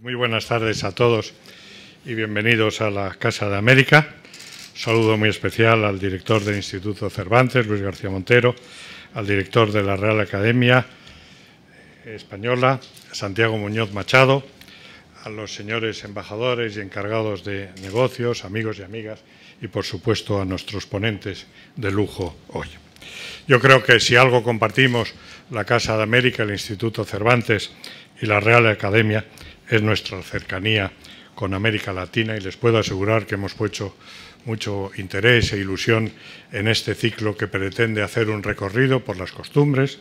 Muy buenas tardes a todos y bienvenidos a la Casa de América. Saludo muy especial al director del Instituto Cervantes, Luis García Montero, al director de la Real Academia Española, Santiago Muñoz Machado, a los señores embajadores y encargados de negocios, amigos y amigas, y por supuesto a nuestros ponentes de lujo hoy. Yo creo que si algo compartimos la Casa de América, el Instituto Cervantes y la Real Academia es nuestra cercanía con América Latina, y les puedo asegurar que hemos puesto mucho interés e ilusión en este ciclo que pretende hacer un recorrido por las costumbres,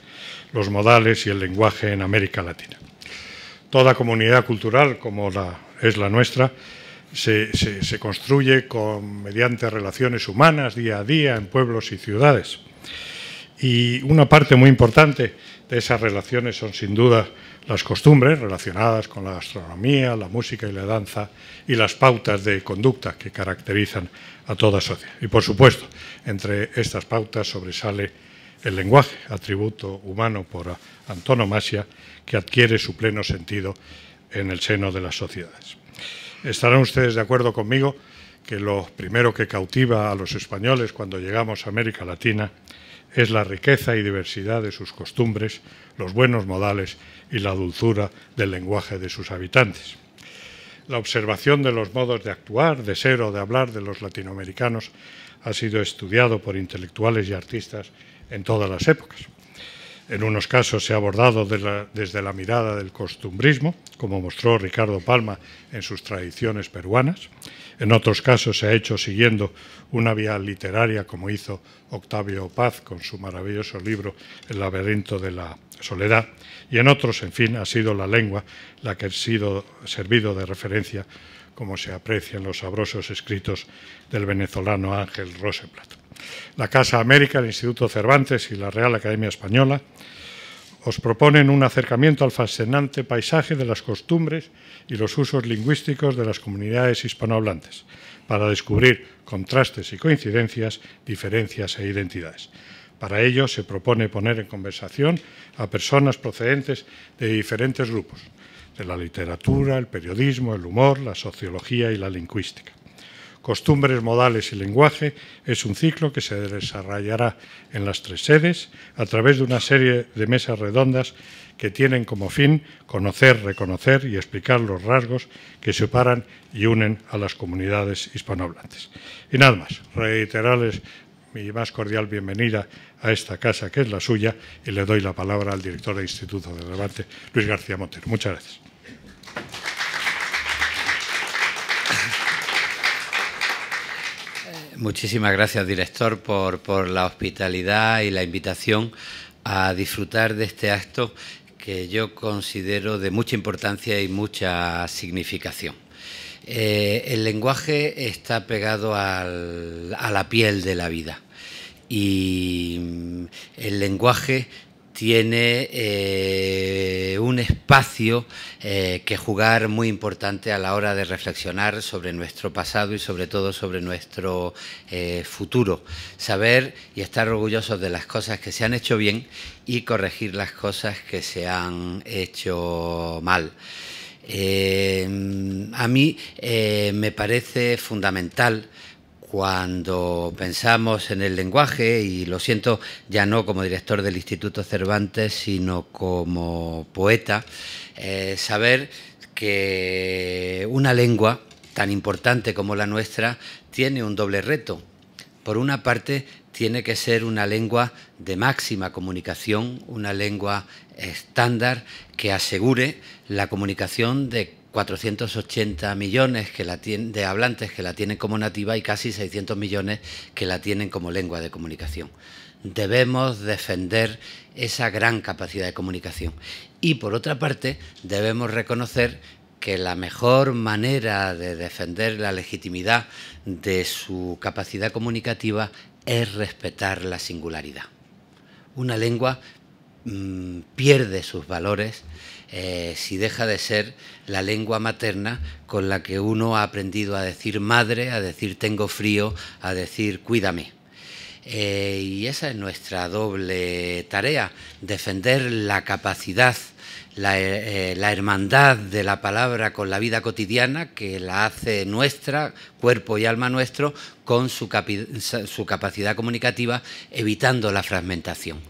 los modales y el lenguaje en América Latina. Toda comunidad cultural, como es la nuestra, se construye mediante relaciones humanas día a día en pueblos y ciudades. Y una parte muy importante de esas relaciones son sin duda las costumbres relacionadas con la gastronomía, la música y la danza y las pautas de conducta que caracterizan a toda sociedad. Y por supuesto, entre estas pautas sobresale el lenguaje, atributo humano por antonomasia, que adquiere su pleno sentido en el seno de las sociedades. Estarán ustedes de acuerdo conmigo que lo primero que cautiva a los españoles cuando llegamos a América Latina es la riqueza y diversidad de sus costumbres, los buenos modales y la dulzura del lenguaje de sus habitantes. La observación de los modos de actuar, de ser o de hablar de los latinoamericanos ha sido estudiado por intelectuales y artistas en todas las épocas. En unos casos se ha abordado desde la mirada del costumbrismo, como mostró Ricardo Palma en sus tradiciones peruanas. En otros casos se ha hecho siguiendo una vía literaria, como hizo Octavio Paz con su maravilloso libro El laberinto de la soledad. Y en otros, en fin, ha sido la lengua la que ha servido de referencia, como se aprecia en los sabrosos escritos del venezolano Ángel Rosenblatt. La Casa América, el Instituto Cervantes y la Real Academia Española os proponen un acercamiento al fascinante paisaje de las costumbres y los usos lingüísticos de las comunidades hispanohablantes para descubrir contrastes y coincidencias, diferencias e identidades. Para ello se propone poner en conversación a personas procedentes de diferentes grupos, de la literatura, el periodismo, el humor, la sociología y la lingüística. Costumbres, modales y lenguaje es un ciclo que se desarrollará en las 3 sedes a través de una serie de mesas redondas que tienen como fin conocer, reconocer y explicar los rasgos que separan y unen a las comunidades hispanohablantes. Y nada más, reiterarles mi más cordial bienvenida a esta casa que es la suya, y le doy la palabra al director del Instituto de Cervantes, Luis García Montero. Muchas gracias. Muchísimas gracias, director, por la hospitalidad y la invitación a disfrutar de este acto que yo considero de mucha importancia y mucha significación. El lenguaje está pegado a la piel de la vida, y el lenguaje tiene un espacio que jugar muy importante a la hora de reflexionar sobre nuestro pasado y sobre todo sobre nuestro futuro. Saber y estar orgullosos de las cosas que se han hecho bien y corregir las cosas que se han hecho mal. A mí me parece fundamental, cuando pensamos en el lenguaje, y lo siento ya no como director del Instituto Cervantes, sino como poeta, saber que una lengua tan importante como la nuestra tiene un doble reto. Por una parte, tiene que ser una lengua de máxima comunicación, una lengua estándar que asegure la comunicación de 480 millones de hablantes que la tienen como nativa y casi 600 millones que la tienen como lengua de comunicación. Debemos defender esa gran capacidad de comunicación. Y, por otra parte, debemos reconocer que la mejor manera de defender la legitimidad de su capacidad comunicativa es respetar la singularidad. Una lengua pierde sus valores si deja de ser la lengua materna con la que uno ha aprendido a decir madre, a decir tengo frío, a decir cuídame. Y esa es nuestra doble tarea, defender la capacidad la hermandad de la palabra con la vida cotidiana, que la hace nuestra, cuerpo y alma nuestro, con su capacidad comunicativa, evitando la fragmentación.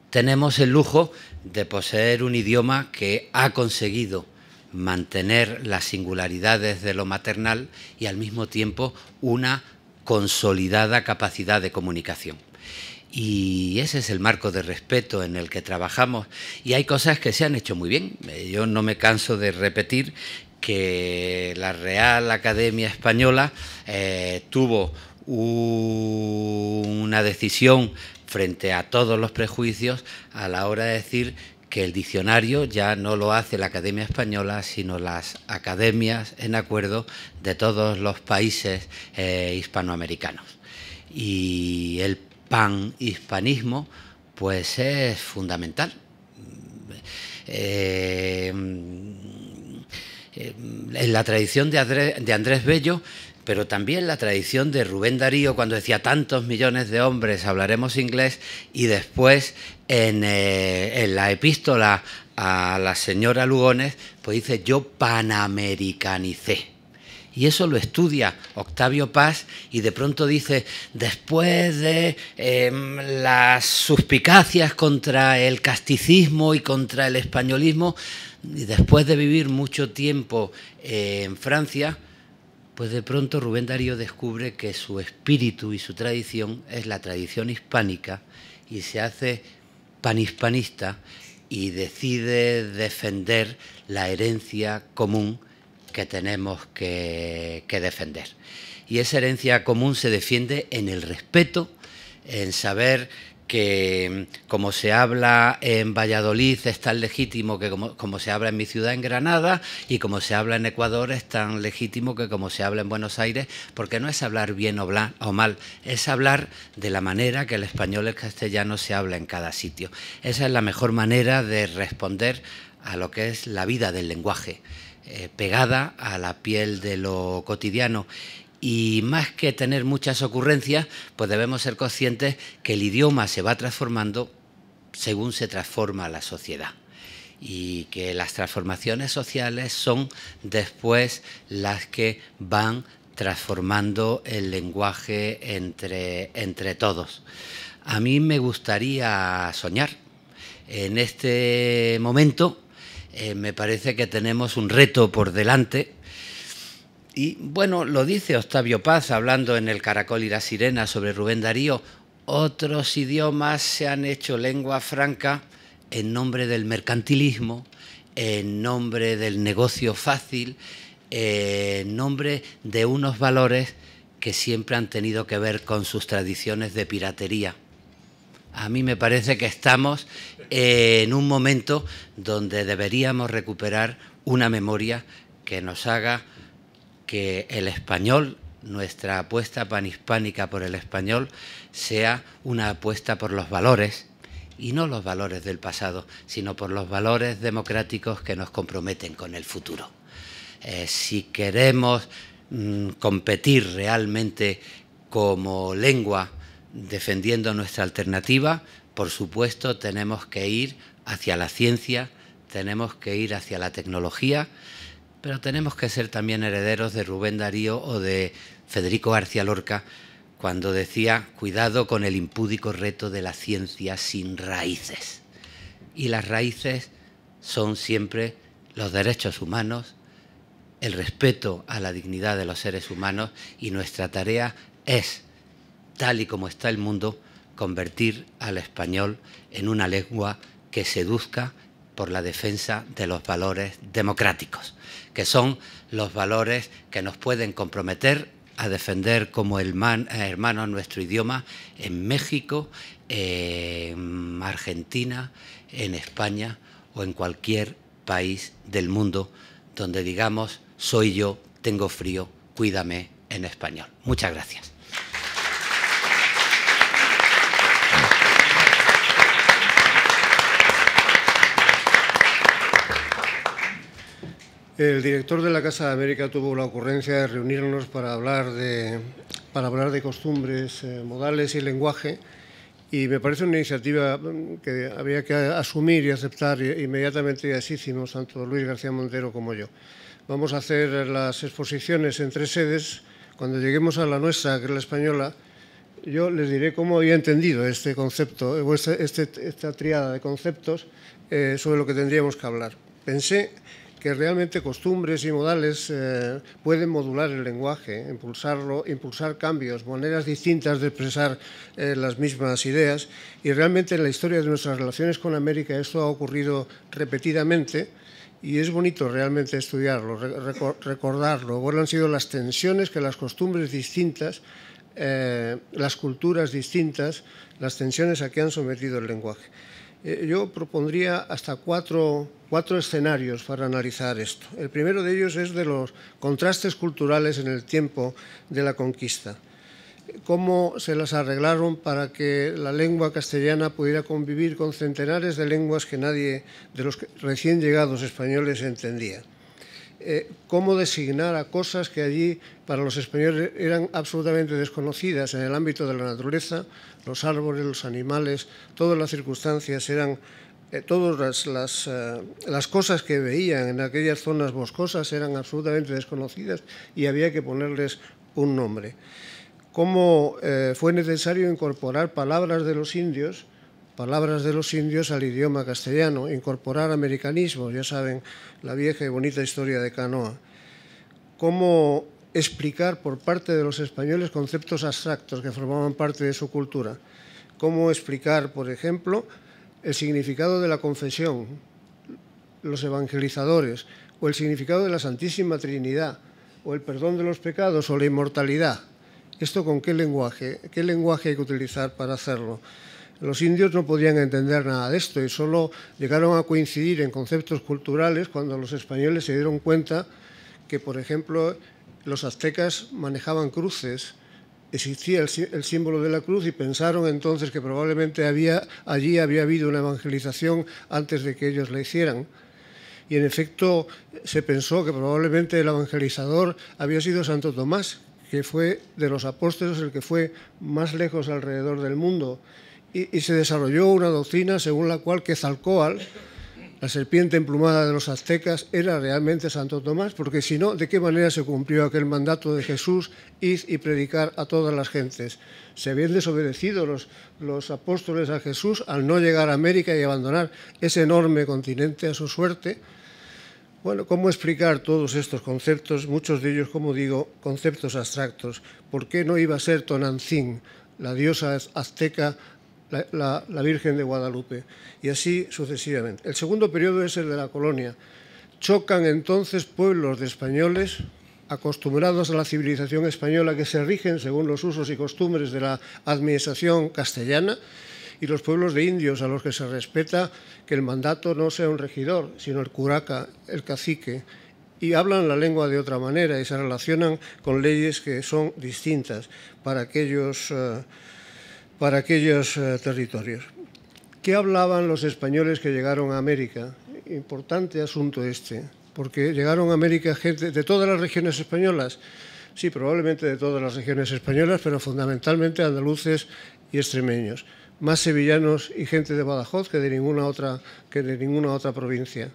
Tenemos el lujo de poseer un idioma que ha conseguido mantener las singularidades de lo maternal y al mismo tiempo una consolidada capacidad de comunicación. Y ese es el marco de respeto en el que trabajamos, y hay cosas que se han hecho muy bien. Yo no me canso de repetir que la Real Academia Española tuvo una decisión frente a todos los prejuicios a la hora de decir que el diccionario ya no lo hace la Academia Española, sino las academias en acuerdo de todos los países hispanoamericanos. Y el panhispanismo pues es fundamental. En la tradición de Andrés Bello, pero también la tradición de Rubén Darío, cuando decía tantos millones de hombres hablaremos inglés, y después en la epístola a la señora Lugones, pues dice yo panamericanicé. Y eso lo estudia Octavio Paz y de pronto dice, después de las suspicacias contra el casticismo y contra el españolismo, y después de vivir mucho tiempo en Francia, pues de pronto Rubén Darío descubre que su espíritu y su tradición es la tradición hispánica y se hace panhispanista y decide defender la herencia común que tenemos que defender. Y esa herencia común se defiende en el respeto, en saber que como se habla en Valladolid es tan legítimo que como se habla en mi ciudad, en Granada, y como se habla en Ecuador es tan legítimo que como se habla en Buenos Aires, porque no es hablar bien o mal, es hablar de la manera que el español y el castellano se habla en cada sitio. Esa es la mejor manera de responder a lo que es la vida del lenguaje, pegada a la piel de lo cotidiano. Y más que tener muchas ocurrencias, pues debemos ser conscientes que el idioma se va transformando según se transforma la sociedad, y que las transformaciones sociales son después las que van transformando el lenguaje entre todos. A mí me gustaría soñar. En este momento me parece que tenemos un reto por delante. Y bueno, lo dice Octavio Paz hablando en El Caracol y la Sirena sobre Rubén Darío. Otros idiomas se han hecho lengua franca en nombre del mercantilismo, en nombre del negocio fácil, en nombre de unos valores que siempre han tenido que ver con sus tradiciones de piratería. A mí me parece que estamos en un momento donde deberíamos recuperar una memoria que nos haga que el español, nuestra apuesta panhispánica por el español, sea una apuesta por los valores, y no los valores del pasado, sino por los valores democráticos que nos comprometen con el futuro. Si queremos competir realmente como lengua defendiendo nuestra alternativa, por supuesto tenemos que ir hacia la ciencia, tenemos que ir hacia la tecnología, pero tenemos que ser también herederos de Rubén Darío o de Federico García Lorca, cuando decía, cuidado con el impúdico reto de la ciencia sin raíces. Y las raíces son siempre los derechos humanos, el respeto a la dignidad de los seres humanos, y nuestra tarea es, tal y como está el mundo, convertir al español en una lengua que seduzca por la defensa de los valores democráticos, que son los valores que nos pueden comprometer a defender como hermanos nuestro idioma en México, en Argentina, en España o en cualquier país del mundo donde digamos soy yo, tengo frío, cuídame en español. Muchas gracias. El director de la Casa de América tuvo la ocurrencia de reunirnos para hablar de costumbres, modales y lenguaje, Y me parece una iniciativa que había que asumir y aceptar inmediatamente, y así hicimos tanto Luis García Montero como yo. Vamos a hacer las exposiciones en 3 sedes. Cuando lleguemos a la nuestra, que es la española, yo les diré cómo había entendido este concepto, esta tríada de conceptos sobre lo que tendríamos que hablar. Pensé que realmente costumbres y modales pueden modular el lenguaje, impulsar cambios, maneras distintas de expresar las mismas ideas, y realmente en la historia de nuestras relaciones con América esto ha ocurrido repetidamente, y es bonito realmente estudiarlo, recordarlo, cuáles han sido las tensiones que las costumbres distintas, las culturas distintas, las tensiones a que han sometido el lenguaje. Yo propondría hasta cuatro escenarios para analizar esto. El primero de ellos es de los contrastes culturales en el tiempo de la conquista. Cómo se las arreglaron para que la lengua castellana pudiera convivir con centenares de lenguas que nadie de los recién llegados españoles entendía. Cómo designar a cosas que allí para los españoles eran absolutamente desconocidas en el ámbito de la naturaleza, los árboles, los animales, todas las circunstancias eran, todas las cosas que veían en aquellas zonas boscosas eran absolutamente desconocidas y había que ponerles un nombre. Cómo fue necesario incorporar palabras de los indios al idioma castellano, incorporar americanismos, ya saben, la vieja y bonita historia de Canoa. Cómo explicar por parte de los españoles conceptos abstractos que formaban parte de su cultura. Cómo explicar, por ejemplo, el significado de la confesión, los evangelizadores, o el significado de la Santísima Trinidad, o el perdón de los pecados, o la inmortalidad. ¿Esto con qué lenguaje? ¿Qué lenguaje hay que utilizar para hacerlo? Los indios no podían entender nada de esto y solo llegaron a coincidir en conceptos culturales cuando los españoles se dieron cuenta que, por ejemplo, los aztecas manejaban cruces, existía el símbolo de la cruz y pensaron entonces que probablemente allí había habido una evangelización antes de que ellos la hicieran. Y en efecto se pensó que probablemente el evangelizador había sido Santo Tomás, que fue de los apóstoles el que fue más lejos alrededor del mundo. Y se desarrolló una doctrina según la cual Quetzalcóatl, la serpiente emplumada de los aztecas, era realmente Santo Tomás, porque si no, ¿de qué manera se cumplió aquel mandato de Jesús, id y predicar a todas las gentes? Se habían desobedecido los apóstoles a Jesús al no llegar a América y abandonar ese enorme continente a su suerte. Bueno, ¿cómo explicar todos estos conceptos? Muchos de ellos, como digo, conceptos abstractos. ¿Por qué no iba a ser Tonantzin, la diosa azteca, la Virgen de Guadalupe? Y así sucesivamente. El segundo periodo es el de la colonia. Chocan entonces pueblos de españoles acostumbrados a la civilización española que se rigen según los usos y costumbres de la administración castellana, y los pueblos de indios a los que se respeta que el mandato no sea un regidor, sino el curaca, el cacique, y hablan la lengua de otra manera y se relacionan con leyes que son distintas para aquellos territorios. ¿Qué hablaban los españoles que llegaron a América? Importante asunto este, porque llegaron a América gente de todas las regiones españolas. Sí, probablemente de todas las regiones españolas, pero fundamentalmente andaluces y extremeños. Más sevillanos y gente de Badajoz que de ninguna otra provincia.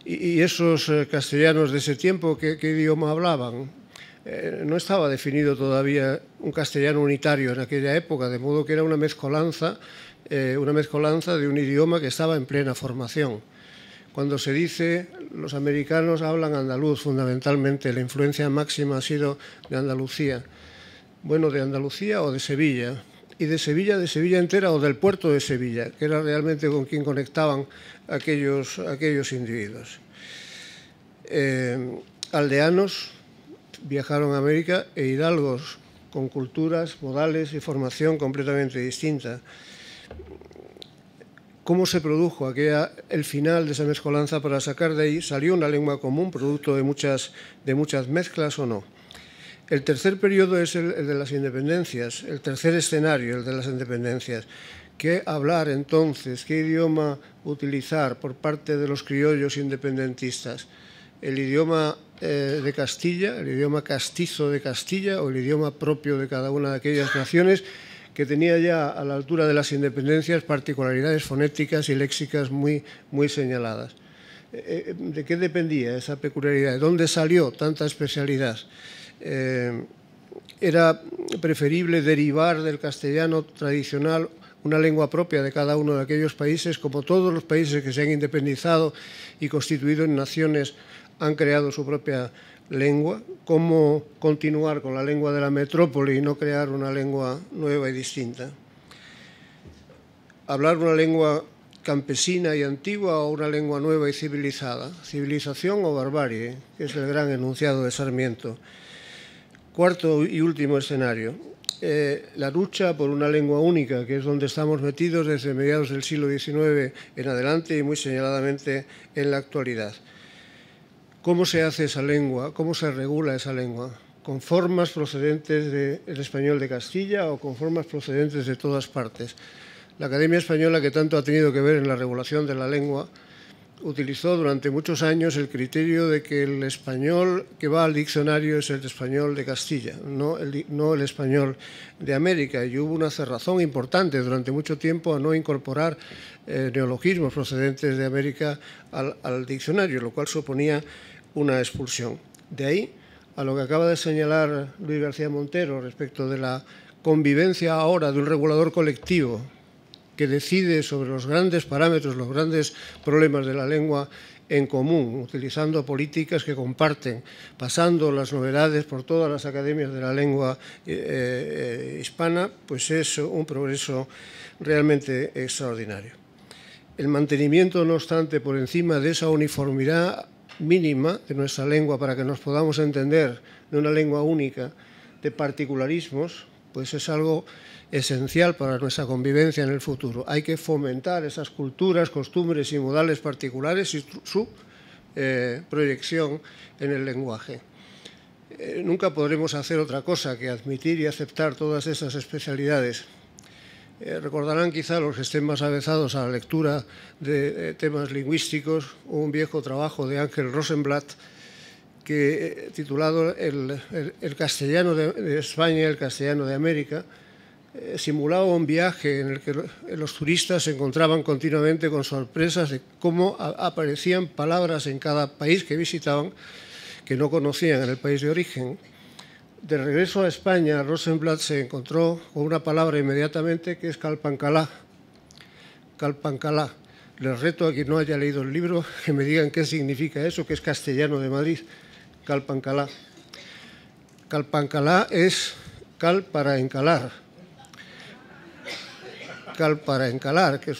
Y esos castellanos de ese tiempo, ¿qué idioma hablaban? No estaba definido todavía un castellano unitario en aquella época, de modo que era una mezcolanza de un idioma que estaba en plena formación. Cuando se dice los americanos hablan andaluz, fundamentalmente, la influencia máxima ha sido de Andalucía. Bueno, de Andalucía o de Sevilla. Y de Sevilla entera o del puerto de Sevilla, que era realmente con quien conectaban aquellos individuos. Aldeanos viajaron a América e hidalgos con culturas, modales y formación completamente distinta. ¿Cómo se produjo el final de esa mezcolanza para sacar de ahí? ¿Salió una lengua común, producto de muchas mezclas o no? El tercer periodo es el de las independencias, el tercer escenario, el de las independencias. ¿Qué hablar entonces? ¿Qué idioma utilizar por parte de los criollos independentistas? ¿El idioma de Castilla, el idioma castizo de Castilla o el idioma propio de cada una de aquellas naciones que tenía ya a la altura de las independencias particularidades fonéticas y léxicas muy señaladas. ¿De qué dependía esa peculiaridad? ¿De dónde salió tanta especialidad? ¿Era preferible derivar del castellano tradicional una lengua propia de cada uno de aquellos países, como todos los países que se han independizado y constituido en naciones han creado su propia lengua? ¿Cómo continuar con la lengua de la metrópoli y no crear una lengua nueva y distinta? ¿Hablar una lengua campesina y antigua o una lengua nueva y civilizada? ¿Civilización o barbarie? Que es el gran enunciado de Sarmiento. Cuarto y último escenario. La lucha por una lengua única, que es donde estamos metidos desde mediados del siglo XIX en adelante y muy señaladamente en la actualidad. ¿Cómo se hace esa lengua? ¿Cómo se regula esa lengua? ¿Con formas procedentes del español de Castilla o con formas procedentes de todas partes? La Academia Española, que tanto ha tenido que ver en la regulación de la lengua, utilizó durante muchos años el criterio de que el español que va al diccionario es el español de Castilla, no el español de América. Y hubo una cerrazón importante durante mucho tiempo a no incorporar neologismos procedentes de América al diccionario, lo cual suponía una expulsión. De ahí a lo que acaba de señalar Luis García Montero respecto de la convivencia ahora de un regulador colectivo que decide sobre los grandes parámetros, los grandes problemas de la lengua en común, utilizando políticas que comparten, pasando las novedades por todas las academias de la lengua hispana, pues es un progreso realmente extraordinario. El mantenimiento, no obstante, por encima de esa uniformidad mínima de nuestra lengua para que nos podamos entender, de una lengua única, de particularismos, pues es algo esencial para nuestra convivencia en el futuro. Hay que fomentar esas culturas, costumbres y modales particulares y su proyección en el lenguaje. Nunca podremos hacer otra cosa que admitir y aceptar todas esas especialidades. Recordarán quizá los que estén más avezados a la lectura de temas lingüísticos un viejo trabajo de Ángel Rosenblatt que, titulado El castellano de España y el castellano de América, simulaba un viaje en el que los turistas se encontraban continuamente con sorpresas de cómo aparecían palabras en cada país que visitaban que no conocían en el país de origen. De regreso a España, Rosenblatt se encontró con una palabra inmediatamente que es calpancalá. Calpancalá. Les reto a quien no haya leído el libro que me digan qué significa eso, que es castellano de Madrid. Calpancalá. Calpancalá es cal para encalar. Cal para encalar, que es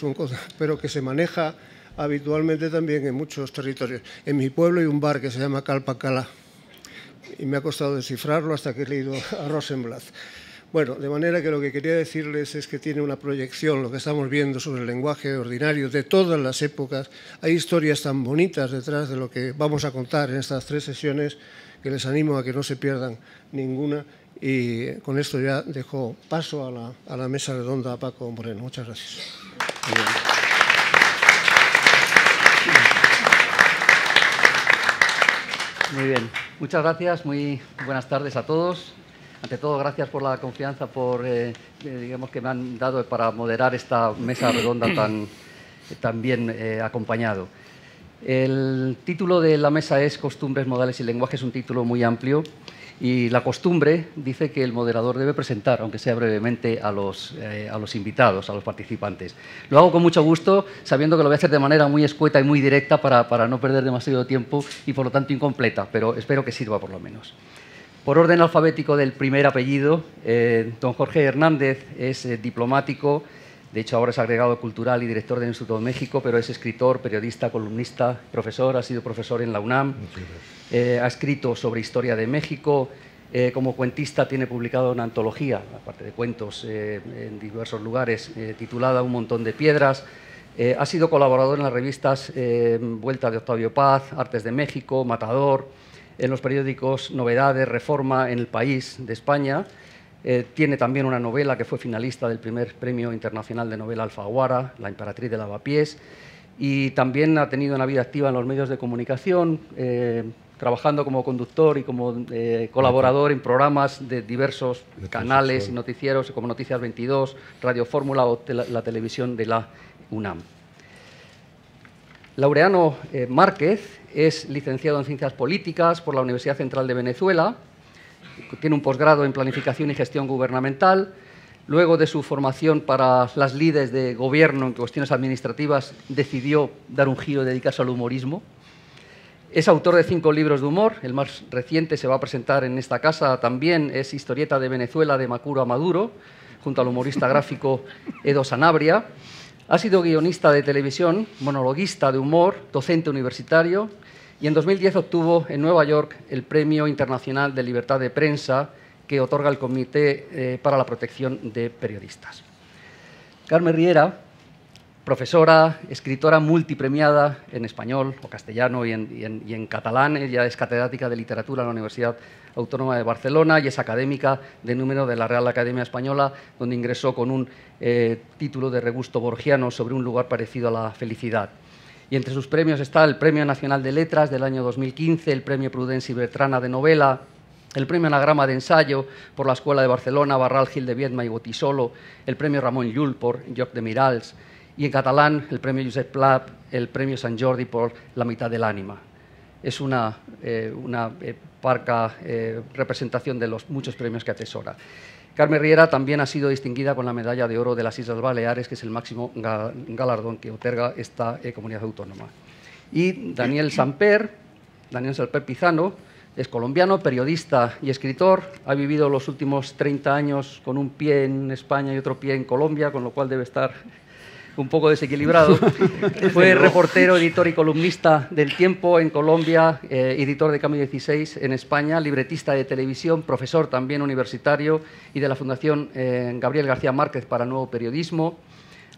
pero que se maneja habitualmente también en muchos territorios. En mi pueblo hay un bar que se llama Calpancalá y me ha costado descifrarlo hasta que he leído a Rosenblatt. Bueno, de manera que lo que quería decirles es que tiene una proyección, lo que estamos viendo sobre el lenguaje ordinario de todas las épocas. Hay historias tan bonitas detrás de lo que vamos a contar en estas 3 sesiones que les animo a que no se pierdan ninguna. Y con esto ya dejo paso a la mesa redonda a Paco Moreno. Muchas gracias. Muy bien. Muchas gracias. Muy buenas tardes a todos. Ante todo, gracias por la confianza digamos, que me han dado para moderar esta mesa redonda tan bien acompañado. El título de la mesa es Costumbres, modales y lenguaje. Es un título muy amplio. Y la costumbre dice que el moderador debe presentar, aunque sea brevemente, a los invitados, a los participantes. Lo hago con mucho gusto, sabiendo que lo voy a hacer de manera muy escueta y muy directa para no perder demasiado tiempo y, por lo tanto, incompleta, pero espero que sirva por lo menos. Por orden alfabético del primer apellido, don Jorge Hernández es diplomático, de hecho ahora es agregado cultural y director del Instituto de México, pero es escritor, periodista, columnista, profesor, ha sido profesor en la UNAM. Ha escrito sobre historia de México, como cuentista tiene publicado una antología, aparte de cuentos, en diversos lugares, titulada Un montón de piedras. Ha sido colaborador en las revistas Vuelta de Octavio Paz, Artes de México, Matador, en los periódicos Novedades, Reforma, en El País de España. Tiene también una novela que fue finalista del primer Premio Internacional de Novela Alfaguara, La Emperatriz de Lavapiés, y también ha tenido una vida activa en los medios de comunicación, trabajando como conductor y como colaborador en programas de diversos canales y noticieros, como Noticias 22, Radio Fórmula o la televisión de la UNAM. Laureano Márquez es licenciado en Ciencias Políticas por la Universidad Central de Venezuela, tiene un posgrado en Planificación y Gestión Gubernamental. Luego de su formación para las lides de gobierno en cuestiones administrativas, decidió dar un giro y dedicarse al humorismo. Es autor de 5 libros de humor, el más reciente se va a presentar en esta casa también, es Historieta de Venezuela de Macuro a Maduro, junto al humorista gráfico Edo Sanabria. Ha sido guionista de televisión, monologuista de humor, docente universitario y en 2010 obtuvo en Nueva York el Premio Internacional de Libertad de Prensa que otorga el Comité para la Protección de Periodistas. Carme Riera, profesora, escritora multipremiada en español o castellano y en catalán. Ella es catedrática de literatura en la Universidad Autónoma de Barcelona y es académica de número de la Real Academia Española, donde ingresó con un título de regusto borgiano sobre un lugar parecido a la felicidad. Y entre sus premios está el Premio Nacional de Letras del año 2015, el Premio Prudenci Bertrana de Novela, el Premio Anagrama de Ensayo por la Escuela de Barcelona, Barral, Gil de Viedma y Gotisolo, el Premio Ramon Llull por Joc de Miralls y en catalán el Premio Josep Pla, el Premio Sant Jordi por La mitad del ánima. Es una parca representación de los muchos premios que atesora. Carme Riera también ha sido distinguida con la Medalla de Oro de las Islas Baleares, que es el máximo galardón que otorga esta comunidad autónoma. Y Daniel Samper Pizano, es colombiano, periodista y escritor. Ha vivido los últimos 30 años con un pie en España y otro pie en Colombia, con lo cual debe estar un poco desequilibrado. Fue reportero, editor y columnista del Tiempo en Colombia, editor de Cambio 16 en España, libretista de televisión, profesor también universitario y de la Fundación Gabriel García Márquez para el Nuevo Periodismo.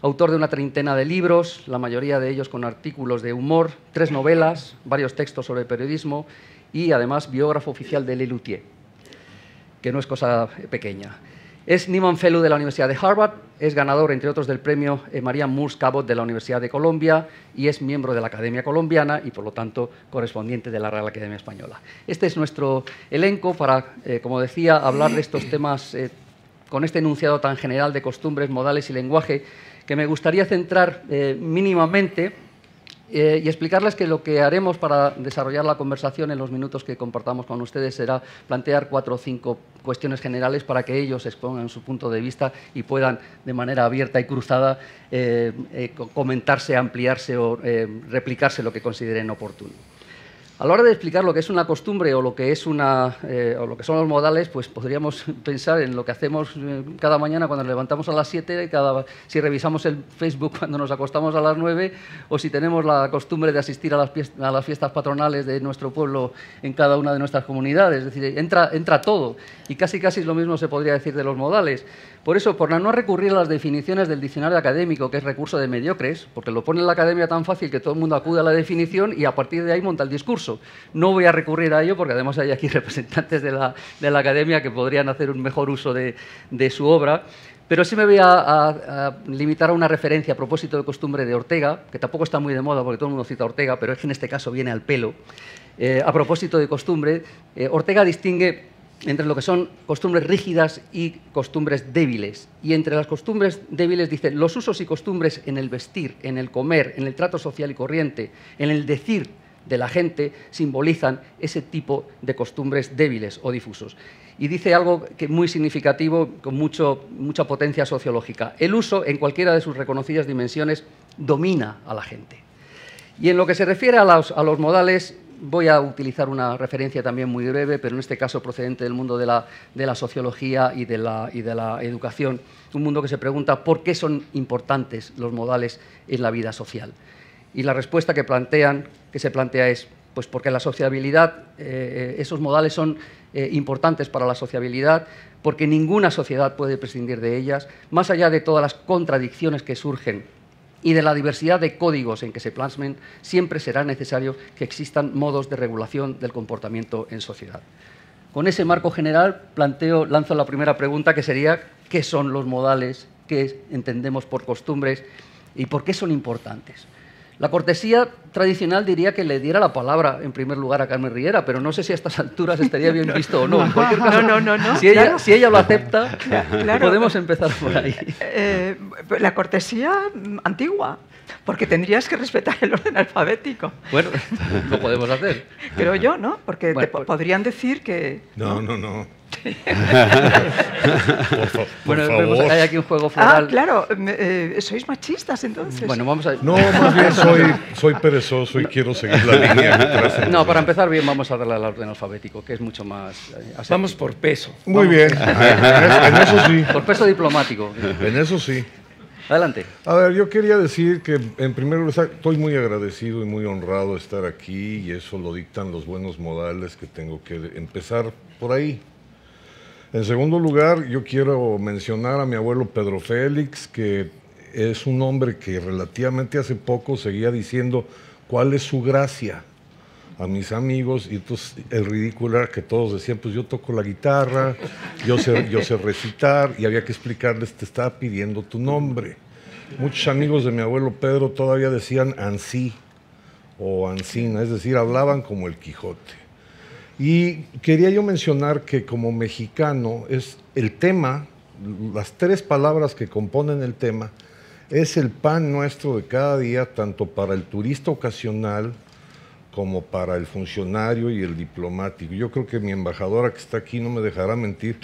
Autor de una treintena de libros, la mayoría de ellos con artículos de humor, 3 novelas, varios textos sobre periodismo y además biógrafo oficial de Lelutier, que no es cosa pequeña. Es Nieman Fellow de la Universidad de Harvard, es ganador, entre otros, del premio Marianne Moores Cabot de la Universidad de Colombia y es miembro de la Academia Colombiana y, por lo tanto, correspondiente de la Real Academia Española. Este es nuestro elenco para, como decía, hablar de estos temas con este enunciado tan general de costumbres, modales y lenguaje, que me gustaría centrar mínimamente y explicarles que lo que haremos para desarrollar la conversación en los minutos que compartamos con ustedes será plantear 4 o 5 cuestiones generales para que ellos expongan su punto de vista y puedan, de manera abierta y cruzada, comentarse, ampliarse o replicarse lo que consideren oportuno. A la hora de explicar lo que es una costumbre o lo que son los modales, pues podríamos pensar en lo que hacemos cada mañana cuando nos levantamos a las 7, si revisamos el Facebook cuando nos acostamos a las 9, o si tenemos la costumbre de asistir a las fiestas patronales de nuestro pueblo en cada una de nuestras comunidades. Es decir, entra todo, y casi lo mismo se podría decir de los modales. Por eso, por no recurrir a las definiciones del diccionario académico, que es recurso de mediocres, porque lo pone en la academia tan fácil que todo el mundo acude a la definición y a partir de ahí monta el discurso. No voy a recurrir a ello porque además hay aquí representantes de la academia que podrían hacer un mejor uso de su obra, pero sí me voy a limitar a una referencia a propósito de costumbre de Ortega, que tampoco está muy de moda porque todo el mundo cita a Ortega, pero es que en este caso viene al pelo. A propósito de costumbre, Ortega distingue entre lo que son costumbres rígidas y costumbres débiles. Y entre las costumbres débiles dice: los usos y costumbres en el vestir, en el comer, en el trato social y corriente, en el decir de la gente, simbolizan ese tipo de costumbres débiles o difusos. Y dice algo que es muy significativo, con mucha potencia sociológica: el uso, en cualquiera de sus reconocidas dimensiones, domina a la gente. Y en lo que se refiere a los modales, voy a utilizar una referencia también muy breve, pero en este caso procedente del mundo de la sociología y de la educación, un mundo que se pregunta por qué son importantes los modales en la vida social. Y la respuesta que se plantea es, pues porque la sociabilidad, esos modales son importantes para la sociabilidad, porque ninguna sociedad puede prescindir de ellas, más allá de todas las contradicciones que surgen y de la diversidad de códigos en que se plasmen, siempre será necesario que existan modos de regulación del comportamiento en sociedad. Con ese marco general lanzo la primera pregunta, que sería: ¿qué son los modales? ¿Qué entendemos por costumbres? ¿Y por qué son importantes? La cortesía tradicional diría que le diera la palabra en primer lugar a Carmen Riera, pero no sé si a estas alturas estaría bien visto o no. En cualquier caso, no. Si ella lo acepta, claro. Podemos empezar por ahí. La cortesía antigua, porque tendrías que respetar el orden alfabético. Bueno, lo podemos hacer. Creo yo, ¿no? Porque bueno, podrían decir que... No. por Bueno, favor. vemos que hay aquí un juego floral. Ah, claro. ¿Sois machistas, entonces? Bueno, vamos a... No, más bien soy perezoso y quiero seguir la línea. No, para empezar bien vamos a darle al orden alfabético, que es mucho más... Vamos por peso. Muy bien, en eso sí. Por peso diplomático. En eso sí. Adelante. A ver, yo quería decir que en primer lugar estoy muy agradecido y muy honrado de estar aquí y eso lo dictan los buenos modales que tengo que empezar por ahí. En segundo lugar, yo quiero mencionar a mi abuelo Pedro Félix, que es un hombre que relativamente hace poco seguía diciendo cuál es su gracia a mis amigos, y entonces el ridículo era que todos decían, pues yo toco la guitarra, yo sé recitar, y había que explicarles, te estaba pidiendo tu nombre. Muchos amigos de mi abuelo Pedro todavía decían ansí o ansina, es decir, hablaban como el Quijote. Y quería yo mencionar que como mexicano es el tema, las tres palabras que componen el tema, es el pan nuestro de cada día, tanto para el turista ocasional como para el funcionario y el diplomático. Yo creo que mi embajadora que está aquí no me dejará mentir,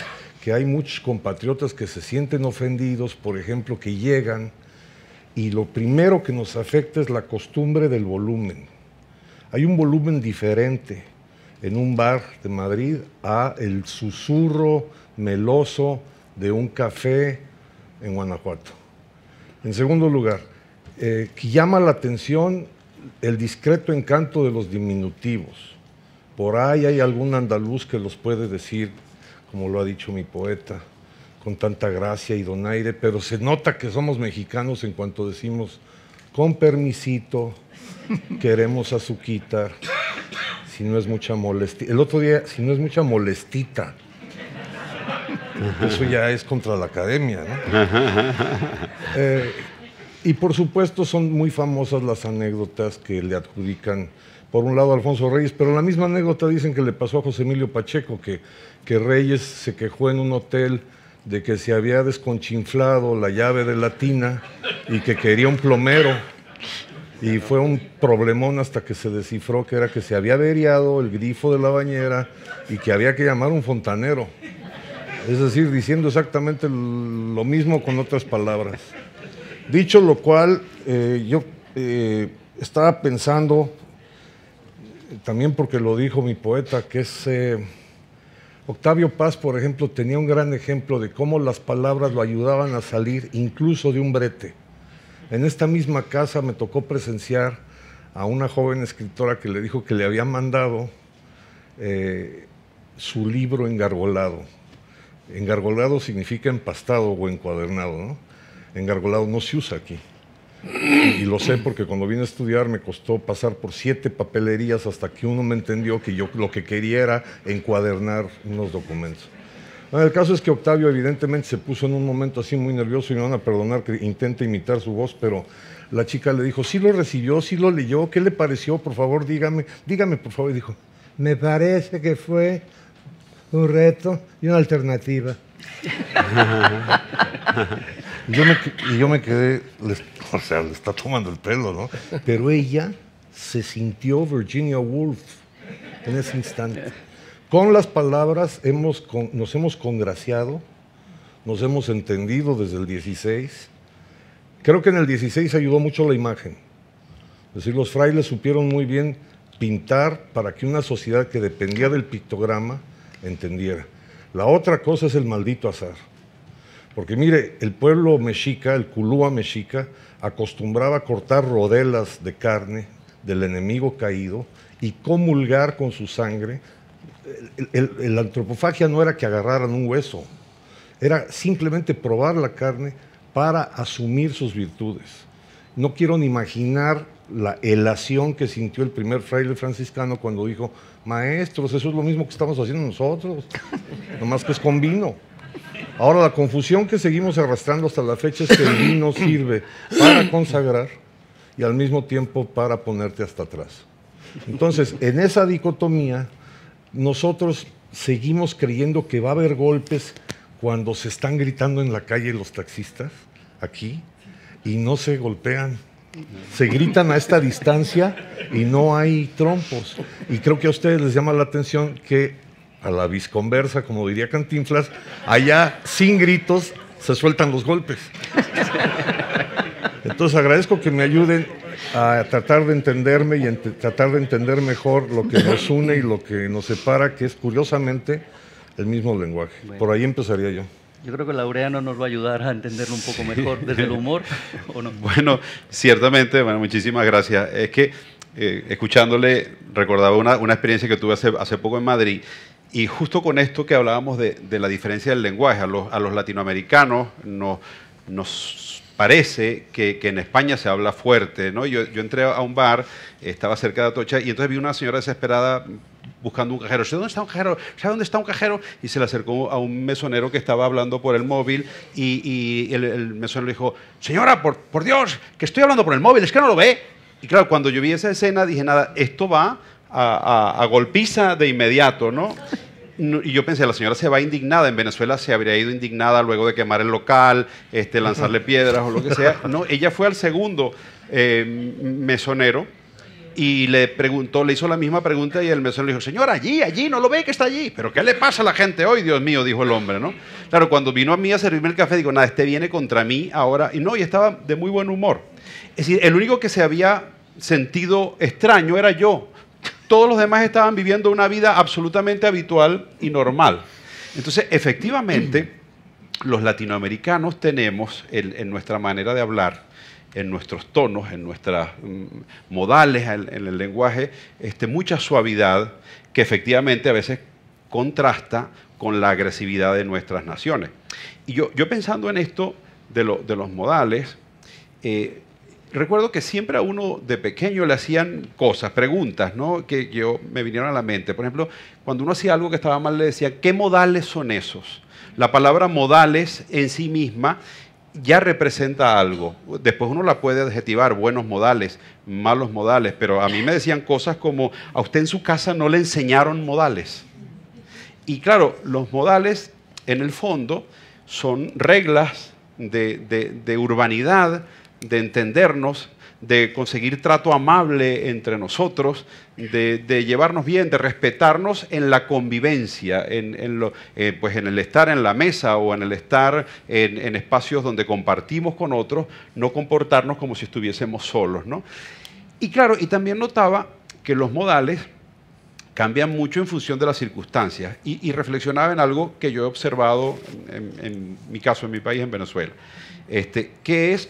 que hay muchos compatriotas que se sienten ofendidos, por ejemplo, que llegan y lo primero que nos afecta es la costumbre del volumen. Hay un volumen diferente en un bar de Madrid a el susurro meloso de un café en Guanajuato. En segundo lugar, que llama la atención el discreto encanto de los diminutivos. Por ahí hay algún andaluz que los puede decir, como lo ha dicho mi poeta, con tanta gracia y donaire, pero se nota que somos mexicanos en cuanto decimos, con permisito, queremos azuquita, si no es mucha molestita. El otro día, si no es mucha molestita. Eso ya es contra la academia, ¿no? Y por supuesto son muy famosas las anécdotas que le adjudican, por un lado a Alfonso Reyes, pero la misma anécdota dicen que le pasó a José Emilio Pacheco, que Reyes se quejó en un hotel de que se había desconchinflado la llave de la tina y que quería un plomero. Y fue un problemón hasta que se descifró que era que se había averiado el grifo de la bañera y que había que llamar a un fontanero. Es decir, diciendo exactamente lo mismo con otras palabras. Dicho lo cual, yo estaba pensando, también porque lo dijo mi poeta, que es Octavio Paz, por ejemplo, tenía un gran ejemplo de cómo las palabras lo ayudaban a salir incluso de un brete. En esta misma casa me tocó presenciar a una joven escritora que le dijo que le había mandado su libro engargolado. Engargolado significa empastado o encuadernado, ¿no? Engargolado no se usa aquí. Y lo sé porque cuando vine a estudiar me costó pasar por 7 papelerías hasta que uno me entendió que yo lo que quería era encuadernar unos documentos. Bueno, el caso es que Octavio evidentemente se puso en un momento así muy nervioso y me van a perdonar que intente imitar su voz, pero la chica le dijo, ¿sí lo recibió? ¿Sí lo leyó? ¿Qué le pareció? Por favor, dígame por favor. Y dijo, me parece que fue un reto y una alternativa. Y yo me quedé, o sea, le está tomando el pelo, ¿no? Pero ella se sintió Virginia Woolf en ese instante. Con las palabras nos hemos congraciado, nos hemos entendido desde el 16. Creo que en el 16 ayudó mucho la imagen. Es decir, los frailes supieron muy bien pintar para que una sociedad que dependía del pictograma entendiera. La otra cosa es el maldito azar. Porque mire, el pueblo mexica, el culúa mexica, acostumbraba a cortar rodelas de carne del enemigo caído y comulgar con su sangre. La antropofagia no era que agarraran un hueso, era simplemente probar la carne para asumir sus virtudes. No quiero ni imaginar la elación que sintió el primer fraile franciscano cuando dijo, maestros, eso es lo mismo que estamos haciendo nosotros, nomás que es con vino. Ahora, la confusión que seguimos arrastrando hasta la fecha es que el vino sirve para consagrar y al mismo tiempo para ponerte hasta atrás. Entonces, en esa dicotomía, nosotros seguimos creyendo que va a haber golpes cuando se están gritando en la calle los taxistas, aquí, y no se golpean. Se gritan a esta distancia y no hay trompos. Y creo que a ustedes les llama la atención que a la visconversa, como diría Cantinflas, allá sin gritos se sueltan los golpes. Entonces agradezco que me ayuden a tratar de entenderme y tratar de entender mejor lo que nos une y lo que nos separa, que es curiosamente el mismo lenguaje. Bueno. Por ahí empezaría yo. Yo creo que Laureano nos va a ayudar a entenderlo un poco mejor desde el humor, ¿o no? Bueno, ciertamente, bueno, muchísimas gracias. Es que escuchándole recordaba una experiencia que tuve hace poco en Madrid, y justo con esto que hablábamos de la diferencia del lenguaje, a los latinoamericanos nos parece que en España se habla fuerte, ¿no? Yo entré a un bar, estaba cerca de Atocha, y entonces vi una señora desesperada buscando un cajero. ¿Sabe dónde está un cajero? ¿Sabe dónde está un cajero? Y se le acercó a un mesonero que estaba hablando por el móvil, y el mesonero le dijo: señora, por Dios, que estoy hablando por el móvil, ¿es que no lo ve? Y claro, cuando yo vi esa escena dije, nada, esto va a golpiza de inmediato, ¿no? Y yo pensé, la señora se va indignada. En Venezuela se habría ido indignada luego de quemar el local, lanzarle piedras o lo que sea. No, ella fue al segundo mesonero y le hizo la misma pregunta, y el mesonero le dijo: señora, allí, no lo ve que está allí. ¿Pero qué le pasa a la gente hoy? Dios mío, dijo el hombre, ¿no? Claro, cuando vino a mí a servirme el café, digo, nada, viene contra mí ahora. Y estaba de muy buen humor. Es decir, el único que se había sentido extraño era yo. Todos los demás estaban viviendo una vida absolutamente habitual y normal. Entonces, efectivamente, los latinoamericanos tenemos en nuestra manera de hablar, en nuestros tonos, en nuestras modales, en el lenguaje, mucha suavidad que efectivamente a veces contrasta con la agresividad de nuestras naciones. Y yo pensando en esto de los modales, recuerdo que siempre a uno de pequeño le hacían cosas, preguntas, ¿no? Que me vinieron a la mente. Por ejemplo, cuando uno hacía algo que estaba mal, le decían: ¿qué modales son esos? La palabra modales en sí misma ya representa algo. Después uno la puede adjetivar: buenos modales, malos modales. Pero a mí me decían cosas como: a usted en su casa no le enseñaron modales. Y claro, los modales en el fondo son reglas de urbanidad, de entendernos, de conseguir trato amable entre nosotros, de llevarnos bien, de respetarnos en la convivencia, en el estar en la mesa o en el estar en espacios donde compartimos con otros, no comportarnos como si estuviésemos solos, ¿no? Y claro, y también notaba que los modales cambian mucho en función de las circunstancias, y reflexionaba en algo que yo he observado en mi caso, en mi país, en Venezuela, que es: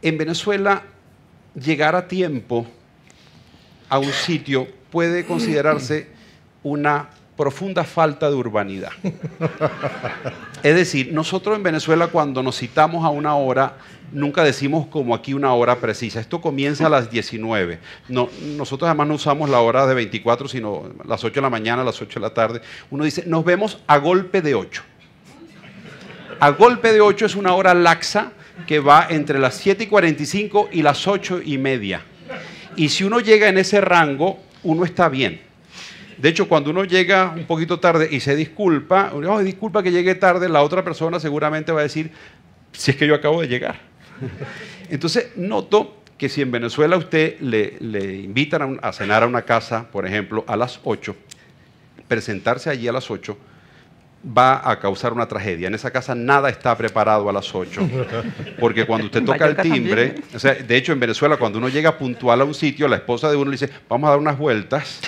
en Venezuela, llegar a tiempo a un sitio puede considerarse una profunda falta de urbanidad. Es decir, nosotros en Venezuela, cuando nos citamos a una hora, nunca decimos como aquí una hora precisa. Esto comienza a las 19. No, nosotros además no usamos la hora de 24, sino las 8 de la mañana, las 8 de la tarde. Uno dice: nos vemos a golpe de 8. A golpe de 8 es una hora laxa que va entre las 7:45 y las 8:30. Y si uno llega en ese rango, uno está bien. De hecho, cuando uno llega un poquito tarde y se disculpa, oh, disculpa que llegué tarde, la otra persona seguramente va a decir: si es que yo acabo de llegar. Entonces, noto que si en Venezuela usted le invitan a cenar a una casa, por ejemplo, a las 8, presentarse allí a las 8, va a causar una tragedia. En esa casa nada está preparado a las 8, porque cuando usted toca el timbre, o sea, de hecho en Venezuela cuando uno llega puntual a un sitio, la esposa de uno le dice: vamos a dar unas vueltas